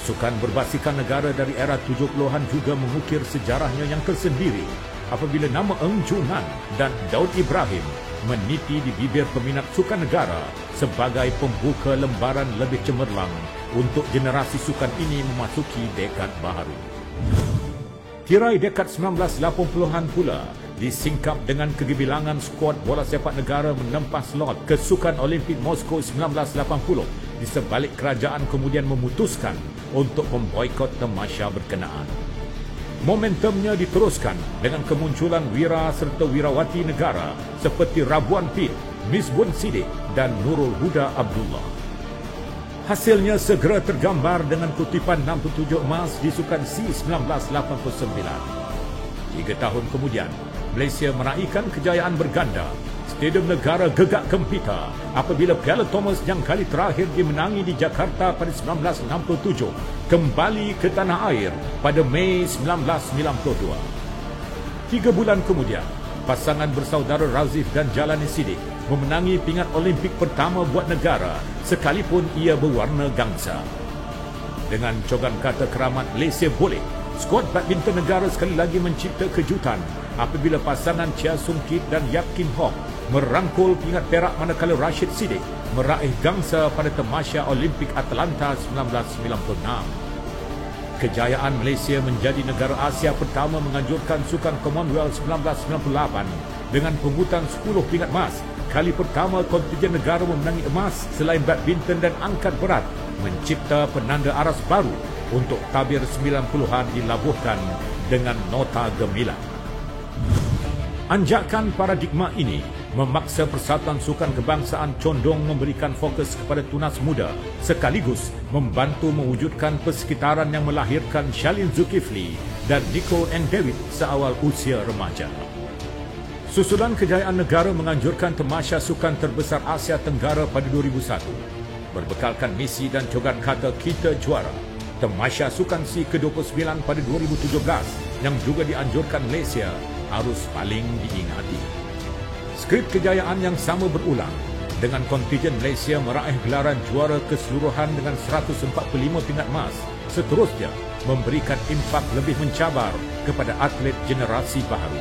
Sukan berbasikan negara dari era 70-an juga mengukir sejarahnya yang tersendiri apabila nama Eng Junan dan Daud Ibrahim meniti di bibir peminat sukan negara sebagai pembuka lembaran lebih cemerlang untuk generasi sukan ini memasuki dekad baru. Tirai dekad 1980-an pula disingkap dengan kegemilangan skuad bola sepak negara menempah slot ke Sukan Olimpik Moskow 1980 di sebalik kerajaan kemudian memutuskan untuk memboikot tamasya berkenaan. Momentumnya diteruskan dengan kemunculan wira serta wirawati negara seperti Rabuan Pit, Misbun Sidik dan Nurul Huda Abdullah. Hasilnya segera tergambar dengan kutipan 67 emas di Sukan SEA 1989. 3 tahun kemudian, Malaysia meraihkan kejayaan berganda. Stadium negara gegak gempita apabila Piala Thomas yang kali terakhir dimenangi di Jakarta pada 1967 kembali ke tanah air pada Mei 1992. 3 bulan kemudian, pasangan bersaudara Razif dan Jalani Sidik memenangi pingat Olimpik pertama buat negara sekalipun ia berwarna gangsa. Dengan cogan kata keramat Malaysia boleh, skuad badminton negara sekali lagi mencipta kejutan apabila pasangan Chia Sung Kit dan Yap Kim Hong merangkul pingat perak manakala Rashid Siddiq meraih gangsa pada Tamasya Olimpik Atlanta 1996. Kejayaan Malaysia menjadi negara Asia pertama menganjurkan Sukan Commonwealth 1998 dengan pungutan 10 pingat emas. Kali pertama kontingen negara memenangi emas selain badminton dan angkat berat, mencipta penanda aras baru untuk tabir 90-an dilabuhkan dengan nota gemilang. Anjakan paradigma ini memaksa Persatuan Sukan Kebangsaan condong memberikan fokus kepada tunas muda sekaligus membantu mewujudkan persekitaran yang melahirkan Shalin Zulkifli dan Nicole and David seawal usia remaja. Susulan kejayaan negara menganjurkan Tamasya Sukan terbesar Asia Tenggara pada 2001. Berbekalkan misi dan cogat kata "Kita Juara", Tamasya Sukan C ke-29 pada 2017 yang juga dianjurkan Malaysia harus paling diingati. Skrip kejayaan yang sama berulang dengan kontingen Malaysia meraih gelaran juara keseluruhan dengan 145 pingat emas, seterusnya memberikan impak lebih mencabar kepada atlet generasi baru.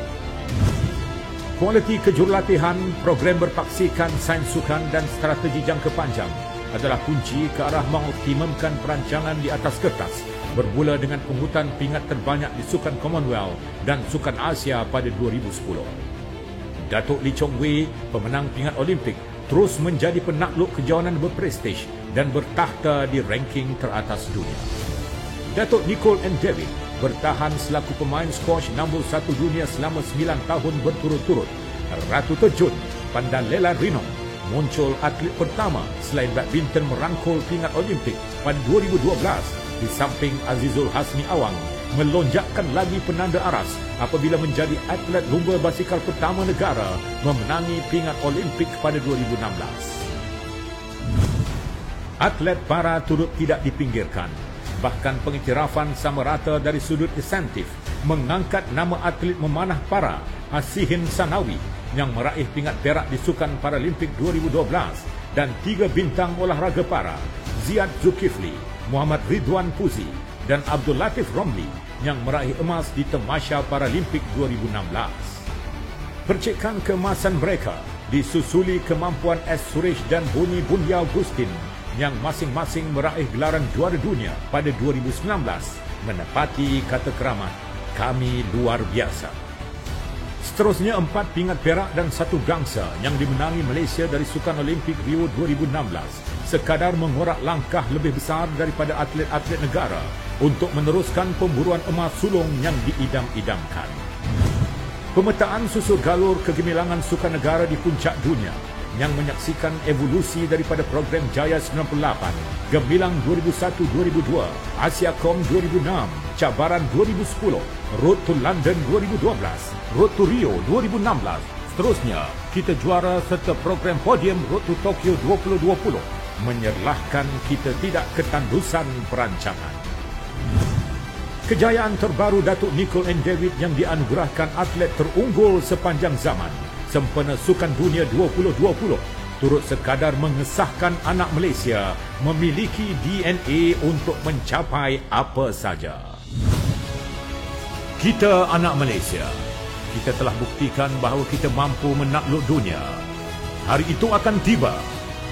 Kualiti kejurulatihan, program berpaksikan, sains sukan dan strategi jangka panjang adalah kunci ke arah mengoptimumkan perancangan di atas kertas, bermula dengan pungutan pingat terbanyak di Sukan Commonwealth dan Sukan Asia pada 2010. Datuk Lee Chong Wei, pemenang pingat Olimpik, terus menjadi penakluk kejohanan berprestij dan bertakhta di ranking teratas dunia. Datuk Nicole and David bertahan selaku pemain squash nombor 1 dunia selama 9 tahun berturut-turut. Ratu terjun Pandalela Rinong muncul atlet pertama selain badminton merangkul pingat Olimpik pada 2012 di samping Azizul Hasmi Awang melonjakkan lagi penanda aras apabila menjadi atlet lumba basikal pertama negara memenangi pingat Olimpik pada 2016. Atlet para turut tidak dipinggirkan. Bahkan pengiktirafan sama rata dari sudut insentif mengangkat nama atlet memanah para Asihin Sanawi yang meraih pingat perak di Sukan Paralimpik 2012 dan 3 bintang olahraga para Ziad Zulkifli, Muhammad Ridwan Puzi dan Abdul Latif Romli yang meraih emas di Tamasya Paralimpik 2016. Percikan keemasan mereka disusuli kemampuan S. Suresh dan Boni Bundi Augustin yang masing-masing meraih gelaran juara dunia pada 2019 menepati kata keramat "Kami luar biasa". Seterusnya 4 pingat perak dan 1 gangsa yang dimenangi Malaysia dari Sukan Olimpik Rio 2016 sekadar mengorak langkah lebih besar daripada atlet-atlet negara untuk meneruskan pemburuan emas sulung yang diidam-idamkan. Pemetaan susur galur kegemilangan sukan negara di puncak dunia yang menyaksikan evolusi daripada program Jaya 98, Gemilang 2001-2002, Asiacom 2006, Cabaran 2010, Road to London 2012, Road to Rio 2016, seterusnya Kita Juara serta program podium Road to Tokyo 2020 menyerlahkan kita tidak ketandusan perancangan. Kejayaan terbaru Datuk Nicole and David yang dianugerahkan atlet terunggul sepanjang zaman sempena Sukan Dunia 2020 turut sekadar mengesahkan anak Malaysia memiliki DNA untuk mencapai apa saja. Kita anak Malaysia, kita telah buktikan bahawa kita mampu menakluk dunia. Hari itu akan tiba,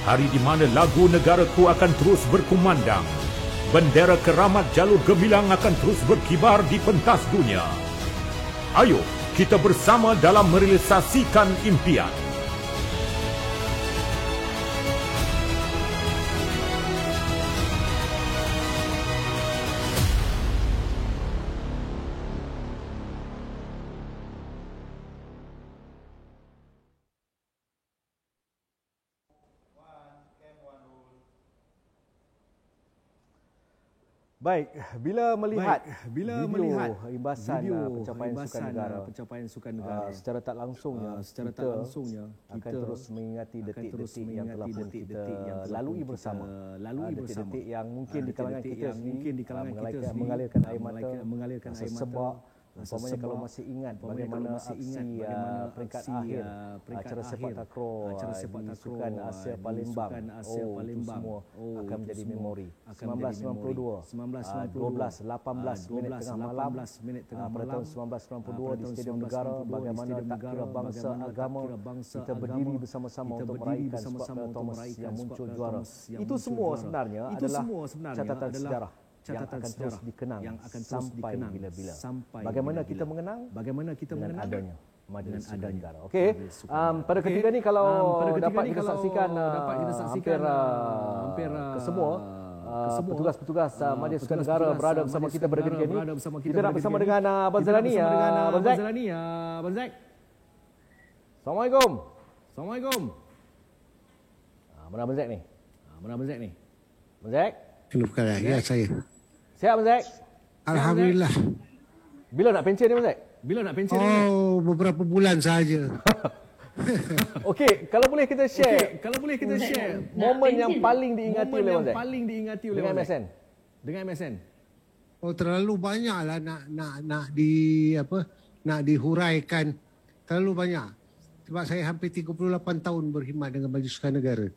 hari di mana lagu negaraku akan terus berkumandang. Bendera keramat jalur gemilang akan terus berkibar di pentas dunia. Ayo, kita bersama dalam merealisasikan impian. Baik, bila melihat video imbasan pencapaian sukan negara secara tak langsungnya kita akan terus mengingati detik-detik yang telah pun kita lalui bersama. Detik-detik yang mungkin di kalangan kita mengalirkan air mata, sebab Umpamanya kalau masih ingat bagaimana peringkat akhir acara sepak takraw di Sukan Asia Palembang. Itu semua akan menjadi memori. 1992, 12, 18 minit tengah malam pada tahun 1992 di Stadium Negara, bagaimana tak kira bangsa agama kita berdiri bersama-sama untuk meraihkan skuad Piala Thomas yang muncul juara. Itu semua sebenarnya adalah catatan sejarah yang akan terus dikenang sampai bila-bila. Bagaimana kita mengenang? Dengan adanya Majlis Sukan Negara. Okey, pada ketika ini kalau dapat kita saksikan hampir kesemua petugas-petugas Majlis Sukan Negara berada bersama kita pada ketika ini. Kita nak bersama dengan Abang Zalani. Abang Zack. Assalamualaikum. Mana Abang Zack ni? Abang Zack? Bukan ya, saya. Sihat Abang Zack? Alhamdulillah. Bila nak pencen ni Abang Zack? Beberapa bulan sahaja. Okey, kalau boleh kita share momen yang paling diingati oleh Abang Zack dengan MSN. Terlalu banyaklah nak dihuraikan. Terlalu banyak. Sebab saya hampir 38 tahun berkhidmat dengan Majlis Sukan Negara.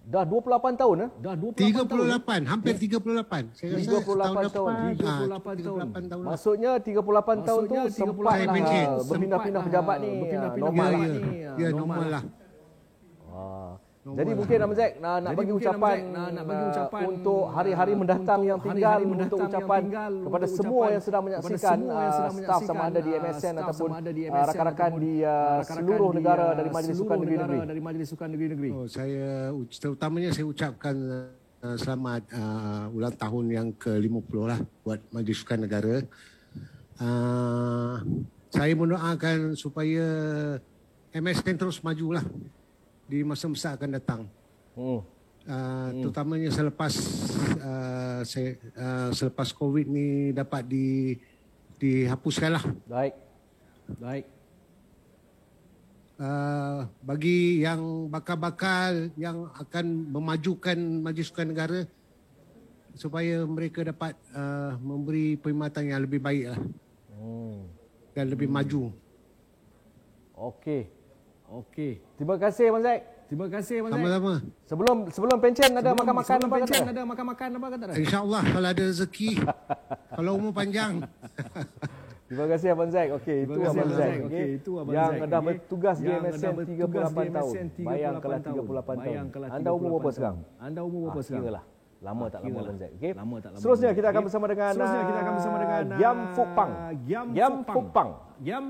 Dah 28 tahun eh? 38, hampir 38. Saya rasa 38 tahun. Maksudnya 38 tahun tu sempat berpindah-pindah pejabat ni. Normal lah. Jadi mungkin Abang Zack nak bagi ucapan untuk hari-hari mendatang yang tinggal, untuk ucapan kepada semua yang sedang menyaksikan, staf sama ada di MSN ataupun rakan-rakan di seluruh negara dari Majlis Sukan Negeri-Negeri. Terutamanya saya ucapkan selamat ulang tahun yang ke-50 lah buat Majlis Sukan Negara. Saya mendoakan supaya MSN terus majulah di masa-masa akan datang. Terutamanya selepas COVID ni dapat dihapuskanlah. Baik. Bagi yang bakal-bakal yang akan memajukan Majlis Sukan Negara, supaya mereka dapat memberi perkhidmatan yang lebih baik lah. Dan lebih maju. Okey. Terima kasih Abang Zack. Sama-sama. Sebelum pencen ada makan-makan apa kata? InsyaAllah kalau ada rezeki. Kalau umur panjang. Terima kasih Abang Zack. Okey, itu Abang Zack. Yang dah bertugas di MSN 38 tahun. Bayangkanlah 38 tahun. Anda umur berapa sekarang? Kiralah. Lama tak lama Abang Zack. Okey. Seterusnya kita akan bersama dengan Giam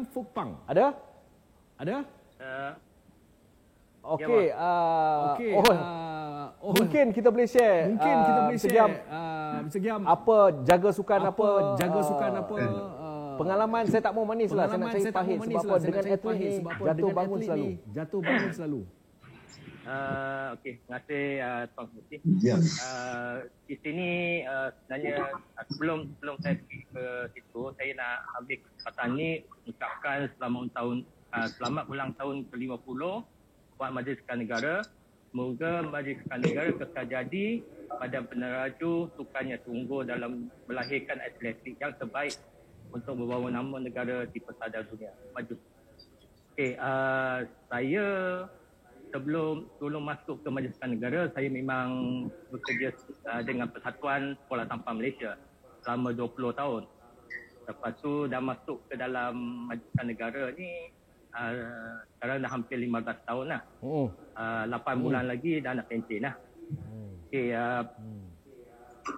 Fukpang. Ada? Okey. Mungkin kita boleh share. Segiam apa jaga sukan apa pengalaman saya tak mau manis lah, saya nak cari pahit. Sebab apa? Dengan atlet ni jatuh bangun selalu. Okey, terima kasih Tuan Ketua. Di sini sebenarnya sebelum saya pergi ke situ, saya nak ambil kesempatan ni ucapkan selamat ulang tahun ke-50 buat Majlis Sukan Negara. Semoga Majlis Sukan Negara kekal jadi badan peneraju sukan yang tunggu dalam melahirkan atletik yang terbaik untuk membawa nama negara di pesada dunia maju. Okey, saya sebelum masuk ke Majlis Sukan Negara, saya memang bekerja dengan Persatuan Bola Tampar Malaysia selama 20 tahun. Lepas tu dah masuk ke dalam Majlis Sukan Negara ni sekarang dah hampir 15 tahun lah. 8 bulan lagi dah nak pencen lah. Okay,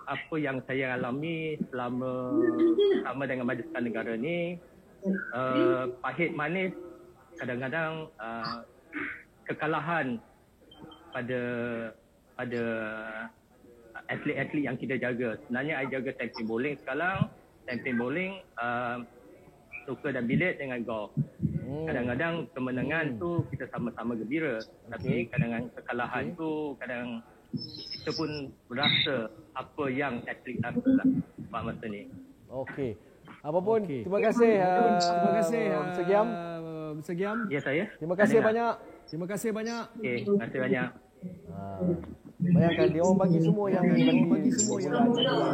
apa yang saya alami selama dengan Majlis Sukan Negara ni, pahit manis, kadang-kadang kekalahan pada atlet-atlet yang kita jaga. Sebenarnya saya jaga tamping bowling sekarang. Tamping bowling, suka dan bilik dengan golf. Kadang-kadang kemenangan tu kita sama-sama gembira, tapi kadang-kadang kekalahan tu kadang kita pun berasa apa yang atlet lakukan pada masa ni. Okey. Apapun, terima kasih Segiam. Ya, saya. Terima kasih banyak. Okey, terima kasih banyak. Bayangkan dia orang bagi semua yang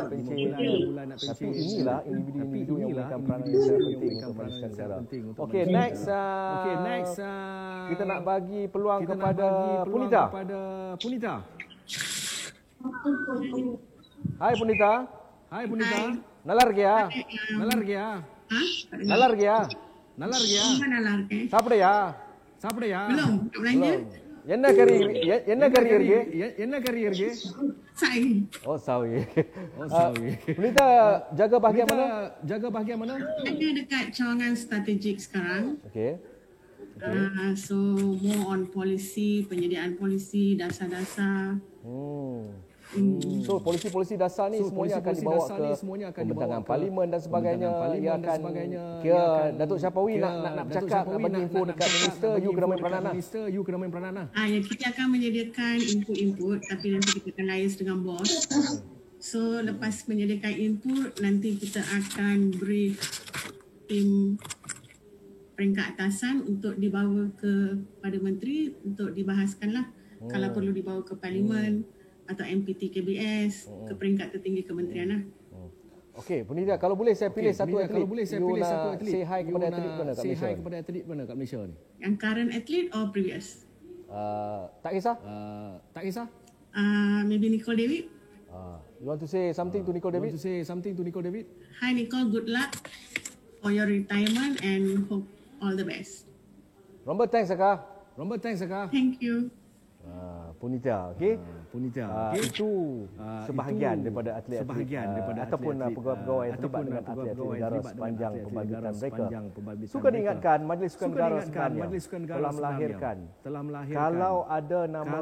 pencen, tapi inilah individu yang memberikan peranan yang sangat penting untuk majukan negara. Okey, next kita nak bagi peluang kepada Punita. Hai Punita. Nalar gaya. Siapa dia? Belum, tak belanja. என்ன career ge? Saya. Oh, sawi. Punita jaga bahagian mana? Ada dekat cawangan strategik sekarang. Okey. So more on policy, penyediaan polisi, dasar-dasar. So polisi-polisi dasar ni semuanya akan dibawa ke pembentangan parlimen dan sebagainya. Ia akan kira Datuk Syafawi nak bercakap, nak bagi info dekat minister, you kena main peranan. Ya, kita akan menyediakan input, tapi nanti kita akan liaise dengan bos. So lepas menyediakan input, nanti kita akan brief tim peringkat atasan untuk dibawa kepada menteri untuk dibahaskanlah. Kalau perlu dibawa ke parlimen atau MPT KBS ke peringkat tertinggi kementerian lah. Okey, Punita, kalau boleh saya pilih satu atlet. Say hi kepada atlet mana kat Malaysia ni? Yang current athlete or previous? Tak kisah. Maybe Nicole David. You want to say something to Nicole David? Hi Nicole, good luck for your retirement and hope all the best. Romba thanks Akak. Thank you. Punita, okey. Itu sebahagian daripada atlet-atlet ataupun pegawai-pegawai yang terlibat dengan atlet-atlet negara sepanjang pembangkitan mereka. Suka diingatkan Majlis Sukan Negara sebenarnya telah melahirkan kalau ada nama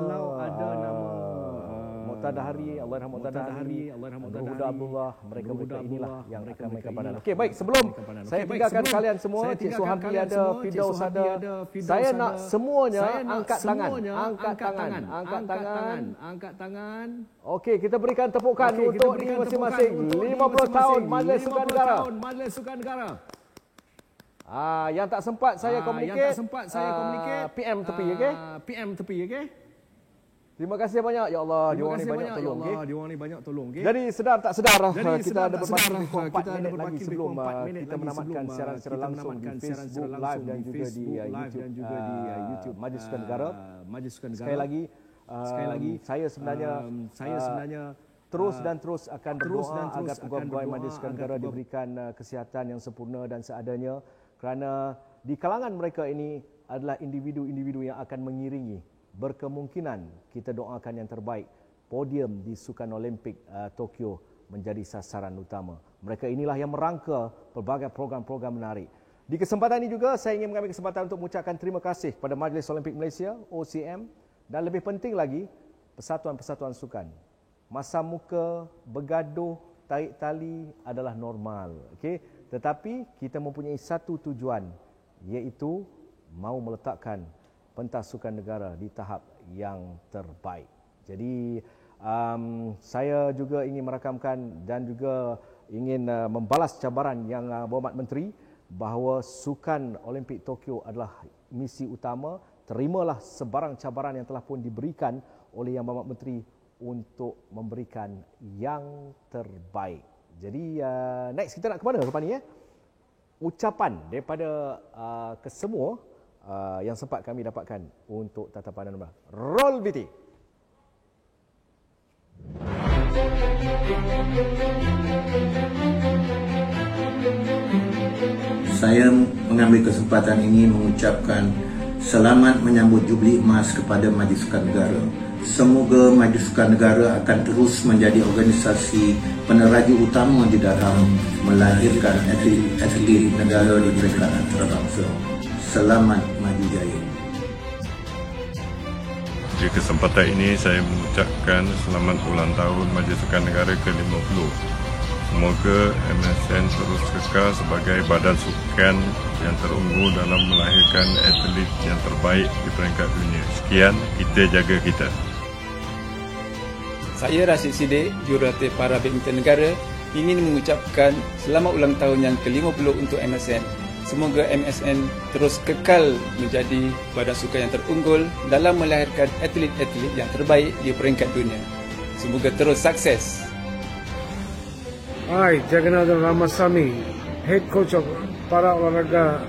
Muqtada Hari, Nurhuda Abdullah, mereka inilah yang akan mereka peranan. Okey, baik, sebelum saya tinggalkan kalian semua, Cik Suhamdi ada, Firdaus ada, saya nak semuanya angkat tangan. Okey, kita berikan tepukan untuk diri masing-masing. 50 tahun Majlis Sukan Negara. Yang tak sempat saya communicate, PM tepi, okey? Terima kasih banyak, ya Allah. Dia orang ni banyak tolong, okey? Jadi sedar tak sedar, kita ada berbaki lebih 4 minit lagi sebelum kita menamatkan siaran secara langsung di Facebook Live dan juga di YouTube Majlis Sukan Negara. Sekali lagi, saya sebenarnya terus akan berdoa agar pegawai Majlis Sukan Negara diberikan kesihatan yang sempurna dan seadanya, kerana di kalangan mereka ini adalah individu-individu yang akan mengiringi. Berkemungkinan kita doakan yang terbaik, podium di Sukan Olimpik Tokyo menjadi sasaran utama. Mereka inilah yang merangka pelbagai program-program menarik. Di kesempatan ini juga saya ingin mengambil kesempatan untuk mengucapkan terima kasih kepada Majlis Olimpik Malaysia, OCM, dan lebih penting lagi, persatuan-persatuan sukan. Masa muka, bergaduh, tarik tali adalah normal. Okay? Tetapi kita mempunyai satu tujuan, iaitu mahu meletakkan pentas sukan negara di tahap yang terbaik. Jadi saya juga ingin merakamkan dan juga ingin membalas cabaran yang Berhormat Menteri bahawa Sukan Olimpik Tokyo adalah misi utama. Terimalah sebarang cabaran yang telah pun diberikan oleh Yang Berhormat Menteri untuk memberikan yang terbaik. Jadi next kita nak ke mana lepas ni? Ucapan daripada kesemua yang sempat kami dapatkan untuk tatapan anda. Roll BT. Saya mengambil kesempatan ini mengucapkan selamat menyambut Jubli Emas kepada Majlis Sukan Negara. Semoga Majlis Sukan Negara akan terus menjadi organisasi peneraju utama di dalam melahirkan atlet negara di peringkat antarabangsa. Selamat maju jaya. Di kesempatan ini saya mengucapkan selamat ulang tahun Majlis Sukan Negara ke-50. Semoga MSN terus kekal sebagai badan sukan yang terunggul dalam melahirkan atlet yang terbaik di peringkat dunia. Sekian, kita jaga kita. Saya Rashid Siddiq, Jurulatih Para Badminton Negara, ingin mengucapkan selamat ulang tahun yang ke-50 untuk MSN. Semoga MSN terus kekal menjadi badan sukan yang terunggul dalam melahirkan atlet-atlet yang terbaik di peringkat dunia. Semoga terus sukses. Hi, Jagannathan Ramasamy, head coach of Para Olahraga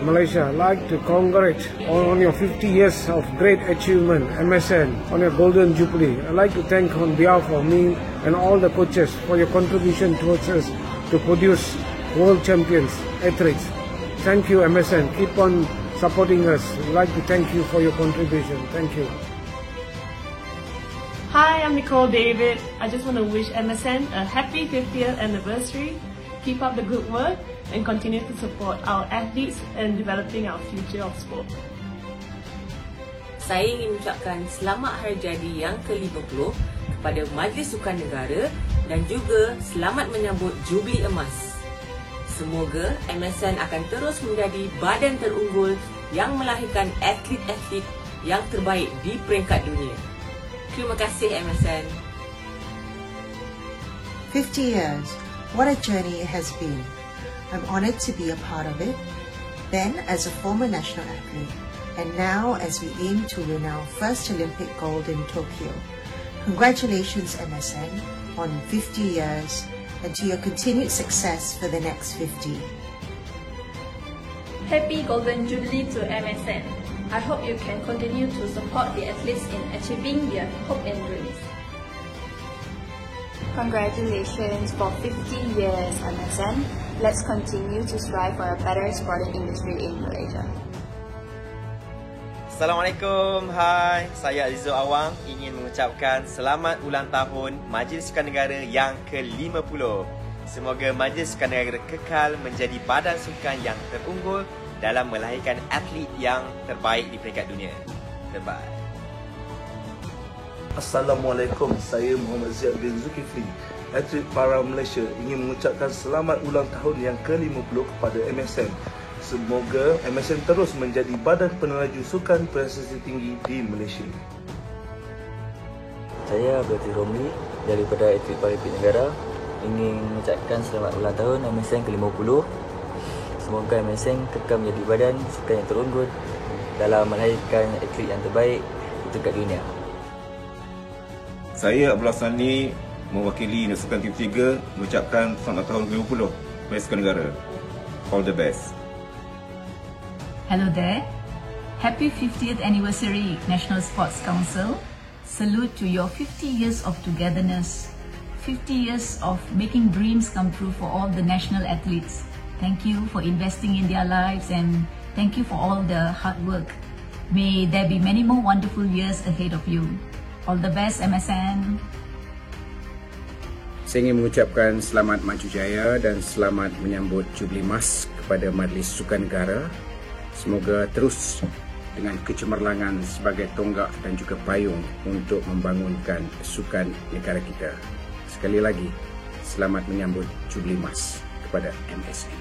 Malaysia. I'd like to congratulate on your 50 years of great achievement, MSN, on your Golden Jubilee. I'd like to thank on behalf of me and all the coaches for your contribution towards us to produce world champions, athletes. Thank you, MSN. Keep on supporting us. We'd like to thank you for your contribution. Thank you. Hi, I'm Nicole David. I just want to wish MSN a happy 50th anniversary. Keep up the good work and continue to support our athletes and developing our future of sport. Saya ingin mengucapkan selamat hari jadi yang ke-50 kepada Majlis Sukan Negara dan juga selamat menyambut Jubli Emas. Semoga MSN akan terus menjadi badan terunggul yang melahirkan atlet-atlet yang terbaik di peringkat dunia. Terima kasih MSN. 50 years. What a journey it has been. I'm honoured to be a part of it. Then as a former national athlete, and now as we aim to win our first Olympic gold in Tokyo. Congratulations MSN on 50 years and to your continued success for the next 50. Happy Golden Jubilee to MSN. I hope you can continue to support the athletes in achieving their hope and dreams. Congratulations for 50 years, MSN. Let's continue to strive for a better sporting industry in Malaysia. Assalamualaikum, hai. Saya Azizul Awang ingin mengucapkan selamat ulang tahun Majlis Sukan Negara yang ke-50. Semoga Majlis Sukan Negara kekal menjadi badan sukan yang terunggul dalam melahirkan atlet yang terbaik di peringkat dunia. Terbaik. Assalamualaikum, saya Muhammad Ziad bin Zulkifli, atlet para Malaysia, ingin mengucapkan selamat ulang tahun yang ke-50 kepada MSN. Semoga MSN terus menjadi badan peneraju sukan prestasi tinggi di Malaysia. Saya Abdul Romli daripada atlet Paralimpik Negara, ingin mengucapkan selamat ulang tahun MSN ke-50. Semoga MSN kekal menjadi badan sukan yang terunggul dalam melahirkan atlet yang terbaik di tingkat dunia. Saya Abdullah Sani mewakili Sukan Tim 3 mengucapkan selamat tahun ke-50 kepada Sukan Negara. All the best. Hello there. Happy 50th anniversary National Sports Council. Salute to your 50 years of togetherness, 50 years of making dreams come true for all the national athletes. Thank you for investing in their lives and thank you for all the hard work. May there be many more wonderful years ahead of you. All the best, MSN. Saya ingin mengucapkan selamat maju jaya dan selamat menyambut Jubli Emas kepada Majlis Sukan Negara. Semoga terus dengan kecemerlangan sebagai tonggak dan juga payung untuk membangunkan sukan negara kita. Sekali lagi, selamat menyambut Jubli Emas kepada MSN.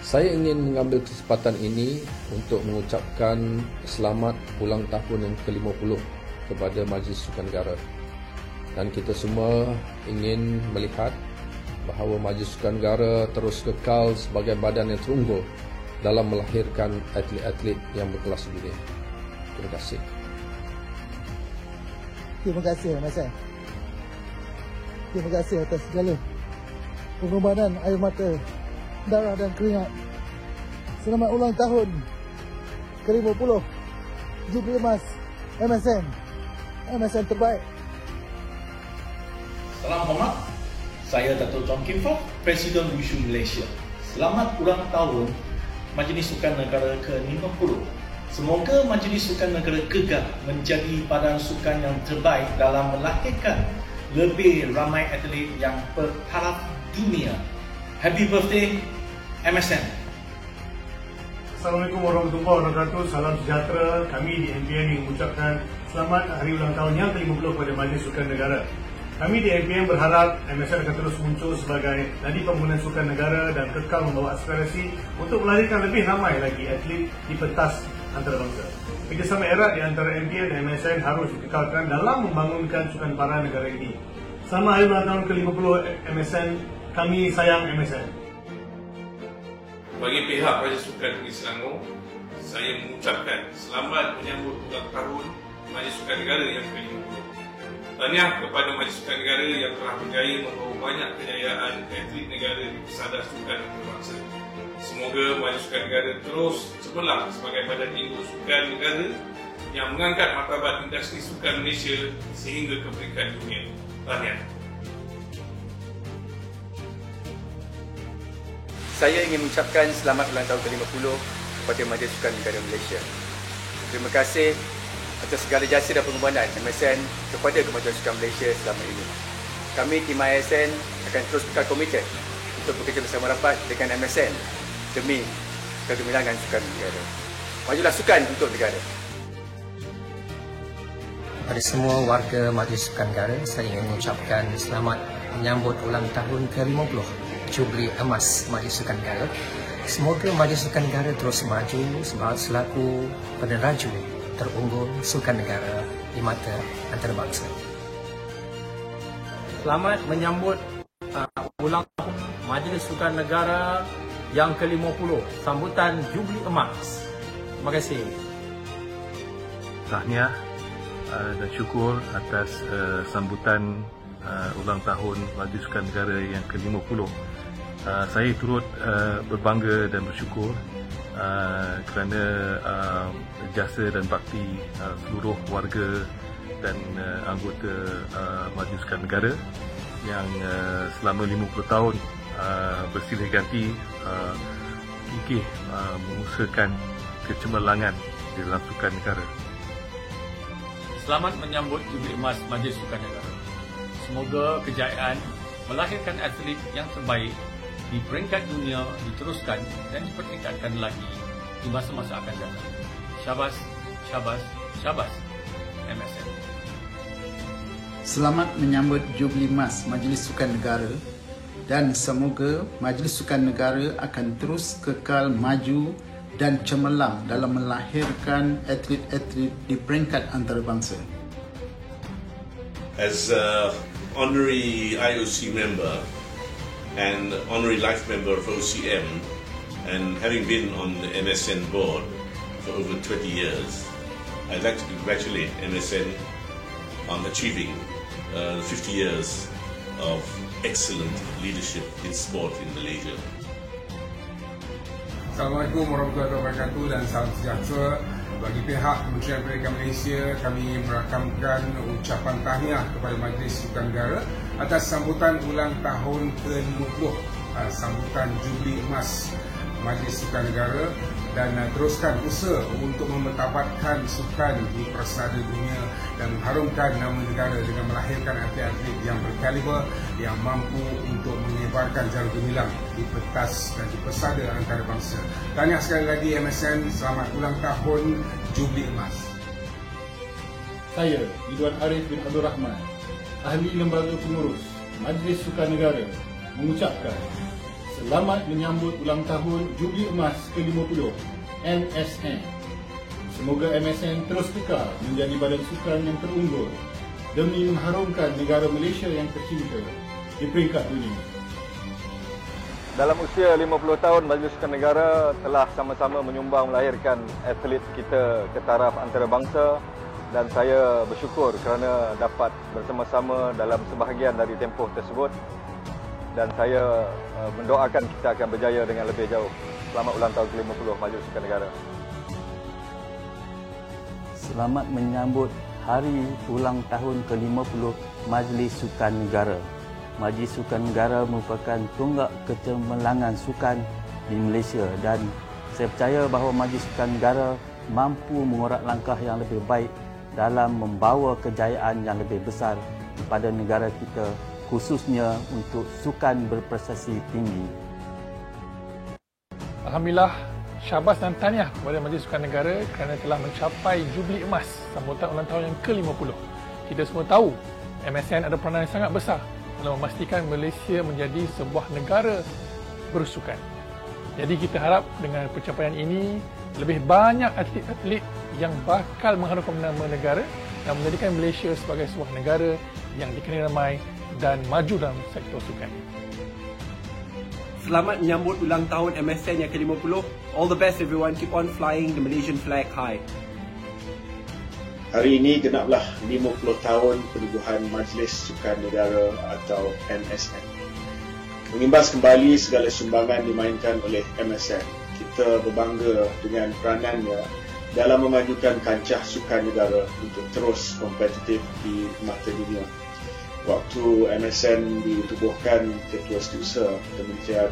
Saya ingin mengambil kesempatan ini untuk mengucapkan selamat ulang tahun yang ke-50 kepada Majlis Sukan Negara. Dan kita semua ingin melihat bahawa Majlis Sukan Negara terus kekal sebagai badan yang terunggul dalam melahirkan atlet-atlet yang berkelas dunia. Terima kasih. Terima kasih, MSN. Terima kasih atas segala pengorbanan, air mata, darah dan keringat. Selamat ulang tahun ke-50 Jubli Emas MSN. MSN terbaik. Salam hormat. Saya Dato' Chong Kim Fok, Presiden Wushu Malaysia. Selamat ulang tahun Majlis Sukan Negara ke-50. Semoga Majlis Sukan Negara kekal menjadi badan sukan yang terbaik dalam melahirkan lebih ramai atlet yang bertaraf dunia. Happy birthday MSN. Assalamualaikum warahmatullahi wabarakatuh. Salam sejahtera. Kami di MPN ingin mengucapkan selamat hari ulang tahun yang ke-50 kepada Majlis Sukan Negara. Kami di MPN berharap MSN akan terus muncul sebagai nadi pembangunan sukan negara dan kekal membawa aspirasi untuk melahirkan lebih ramai lagi atlet di pentas antarabangsa. Kerjasama erat di antara MPN dan MSN harus dikekalkan dalam membangunkan sukan para negara ini. Selamat hari ulang tahun ke-50 MSN. Kami sayang MSN. Bagi pihak Majlis Sukan Negeri Selangor, saya mengucapkan selamat menyambut ulang tahun Majlis Sukan Negara yang ke-50. Tahniah kepada Majlis Sukan Negara yang telah berjaya membawa banyak kejayaan atlet negara di pesada sukan antarabangsa. Semoga Majlis Sukan Negara terus cemerlang sebagai badan induk sukan negara yang mengangkat martabat industri sukan Malaysia sehingga ke peringkat dunia. Tahniah. Saya ingin mengucapkan selamat ulang tahun ke-50 kepada Majlis Sukan Negara Malaysia. Terima kasih atas segala jasa dan pengorbanan MSN kepada kemajuan sukan Malaysia selama ini. Kami tim ASN akan terus kekal komited untuk bekerja bersama rapat dengan MSN demi kegemilangan sukan negara. Majulah sukan untuk negara. Kepada semua warga Majlis Sukan Negara, saya ingin mengucapkan selamat menyambut ulang tahun ke-50 Jubli Emas Majlis Sukan Negara. Semoga Majlis Sukan Negara terus maju selaku peneraju terunggul sukan negara di mata antarabangsa. Selamat menyambut ulang tahun Majlis Sukan Negara yang ke-50, sambutan Jubli Emas. Terima kasih. Tahniah dan syukur atas sambutan ulang tahun Majlis Sukan Negara yang ke-50. Saya turut berbangga dan bersyukur kerana jasa dan bakti seluruh warga dan anggota Majlis Sukan Negara yang selama 50 tahun bersilih ganti gigih mengusahakan kecemerlangan di dalam sukan negara. Selamat menyambut Jubli Emas Majlis Sukan Negara. Semoga kejayaan melahirkan atlet yang terbaik di peringkat dunia diteruskan dan dipertingkatkan lagi di masa-masa akan datang. Syabas, syabas, syabas MSN. Selamat menyambut Jubli Emas Majlis Sukan Negara dan semoga Majlis Sukan Negara akan terus kekal maju dan cemerlang dalam melahirkan atlet-atlet di peringkat antarabangsa. As honorary IOC member and honorary life member of OCM, and having been on the MSN board for over 20 years, I'd like to congratulate MSN on achieving 50 years of excellent leadership in sport in Malaysia. Assalamualaikum warahmatullahi wabarakatuh dan salam sejahtera. Bagi pihak Kementerian Pendidikan Malaysia, kami merakamkan ucapan tahniah kepada Majlis Sukan Negara atas sambutan ulang tahun ke-50, sambutan Jubli Emas Majlis Sukan Negara, dan teruskan usaha untuk memertabatkan sukan di persada dunia dan mengharumkan nama negara dengan melahirkan atlet-atlet yang berkaliber yang mampu untuk menyebarkan jari gemilang di pentas dan di persada antarabangsa. Tahniah sekali lagi MSN, selamat ulang tahun Jubli Emas. Saya, Ridwan Arif bin Abdul Rahman, Ahli Lembaga Pengurus Majlis Sukan Negara, mengucapkan selamat menyambut ulang tahun Jubli Emas ke-50 MSN. Semoga MSN terus kekal menjadi badan sukan yang terunggul demi mengharumkan negara Malaysia yang tercinta di peringkat dunia. Dalam usia 50 tahun, Majlis Sukan Negara telah sama-sama menyumbang melahirkan atlet kita ke taraf antarabangsa, dan saya bersyukur kerana dapat bersama-sama dalam sebahagian dari tempoh tersebut, dan saya mendoakan kita akan berjaya dengan lebih jauh. Selamat ulang tahun ke-50 Majlis Sukan Negara. Selamat menyambut hari ulang tahun ke-50 Majlis Sukan Negara. Majlis Sukan Negara merupakan tonggak kecemerlangan sukan di Malaysia, dan saya percaya bahawa Majlis Sukan Negara mampu mengorak langkah yang lebih baik dalam membawa kejayaan yang lebih besar kepada negara kita, khususnya untuk sukan berprestasi tinggi. Alhamdulillah, syabas dan tahniah kepada Majlis Sukan Negara kerana telah mencapai Jubli Emas sambutan ulang tahun yang ke-50. Kita semua tahu MSN ada peranan yang sangat besar dalam memastikan Malaysia menjadi sebuah negara bersukan. Jadi kita harap dengan pencapaian ini lebih banyak atlet-atlet yang bakal mengharumkan nama negara dan menjadikan Malaysia sebagai sebuah negara yang dikenali ramai dan maju dalam sektor sukan. Selamat menyambut ulang tahun MSN yang ke-50. All the best everyone. Keep on flying the Malaysian flag high. Hari ini genaplah 50 tahun penubuhan Majlis Sukan Negara atau MSN. Mengimbas kembali segala sumbangan dimainkan oleh MSN, kita berbangga dengan peranannya dalam memajukan kancah sukan negara untuk terus kompetitif di mata dunia. Waktu MSN ditubuhkan, Ketua Setiausaha Kementerian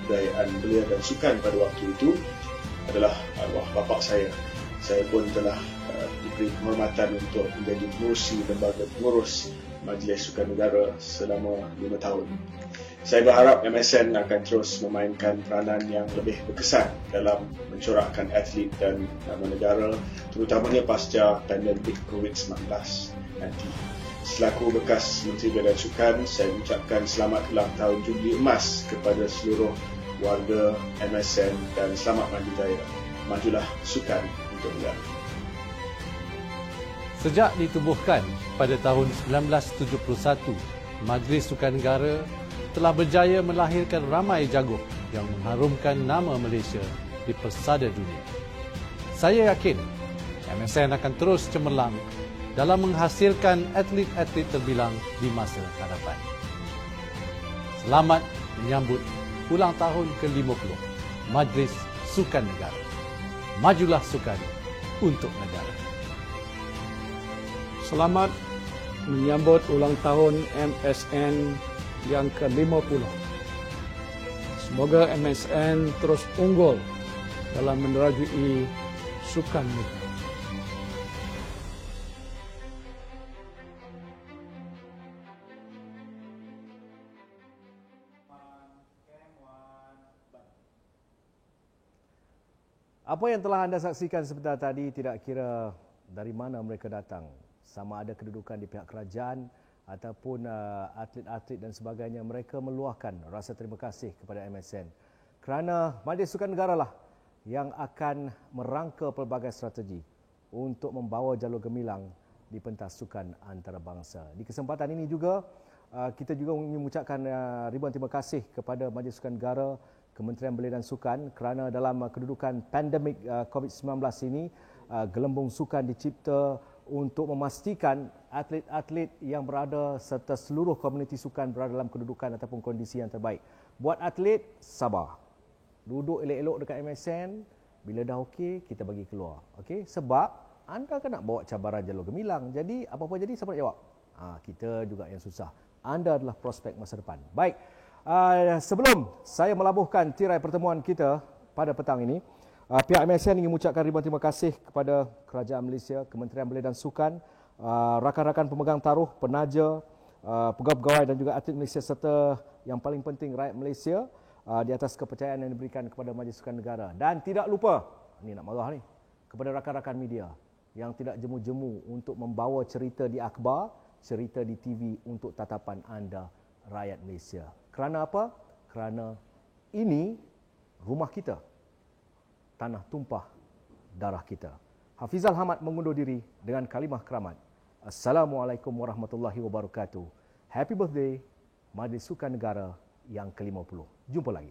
Kebudayaan Belia dan Sukan pada waktu itu adalah arwah bapa saya. Saya pun telah diberi kehormatan untuk menjadi pengurusi lembaga pengurus Majlis Sukan Negara selama 5 tahun. Saya berharap MSN akan terus memainkan peranan yang lebih berkesan dalam mencorakkan atlet dan nama negara, terutamanya pasca pandemik COVID-19 nanti. Selaku bekas Menteri Belia dan Sukan, saya mengucapkan selamat ulang tahun Jubli Emas kepada seluruh warga MSN dan selamat maju jaya. Majulah sukan untuk negara. Sejak ditubuhkan pada tahun 1971, Majlis Sukan Negara telah berjaya melahirkan ramai jago yang mengharumkan nama Malaysia di persada dunia. Saya yakin MSN akan terus cemerlang dalam menghasilkan atlet-atlet terbilang di masa hadapan. Selamat menyambut ulang tahun ke-50 Majlis Sukan Negara. Majulah sukan untuk negara. Selamat menyambut ulang tahun MSN yang ke-50. Semoga MSN terus unggul dalam menerajui sukan negara. Apa yang telah anda saksikan sebentar tadi tidak kira dari mana mereka datang, sama ada kedudukan di pihak kerajaan ataupun atlet-atlet dan sebagainya, mereka meluahkan rasa terima kasih kepada MSN kerana Majlis Sukan Negara lah yang akan merangka pelbagai strategi untuk membawa jalur gemilang di pentas sukan antarabangsa. Di kesempatan ini juga kita juga ingin mengucapkan ribuan terima kasih kepada Majlis Sukan Negara, Kementerian Belia dan Sukan kerana dalam kedudukan pandemik COVID-19 ini, gelembung sukan dicipta untuk memastikan atlet-atlet yang berada serta seluruh komuniti sukan berada dalam kedudukan ataupun kondisi yang terbaik. Buat atlet, sabar. Duduk elok-elok dekat MSN, bila dah okey, kita bagi keluar. Okey? Sebab anda kan nak bawa cabaran jalur gemilang. Jadi, apa-apa jadi, siapa nak jawab? Kita juga yang susah. Anda adalah prospek masa depan. Baik. Sebelum saya melabuhkan tirai pertemuan kita pada petang ini, pihak MSN ingin mengucapkan ribuan terima kasih kepada Kerajaan Malaysia, Kementerian Belia dan Sukan, rakan-rakan pemegang taruh, penaja, pegawai-pegawai dan juga atlet Malaysia serta yang paling penting rakyat Malaysia di atas kepercayaan yang diberikan kepada Majlis Sukan Negara. Dan tidak lupa, ni nak marah ni, kepada rakan-rakan media yang tidak jemu-jemu untuk membawa cerita di akhbar, cerita di TV untuk tatapan anda rakyat Malaysia. Kerana apa? Kerana ini rumah kita. Tanah tumpah darah kita. Hafizal Hamad mengundur diri dengan kalimah keramat. Assalamualaikum warahmatullahi wabarakatuh. Happy birthday Majlis Sukan Negara yang ke-50. Jumpa lagi.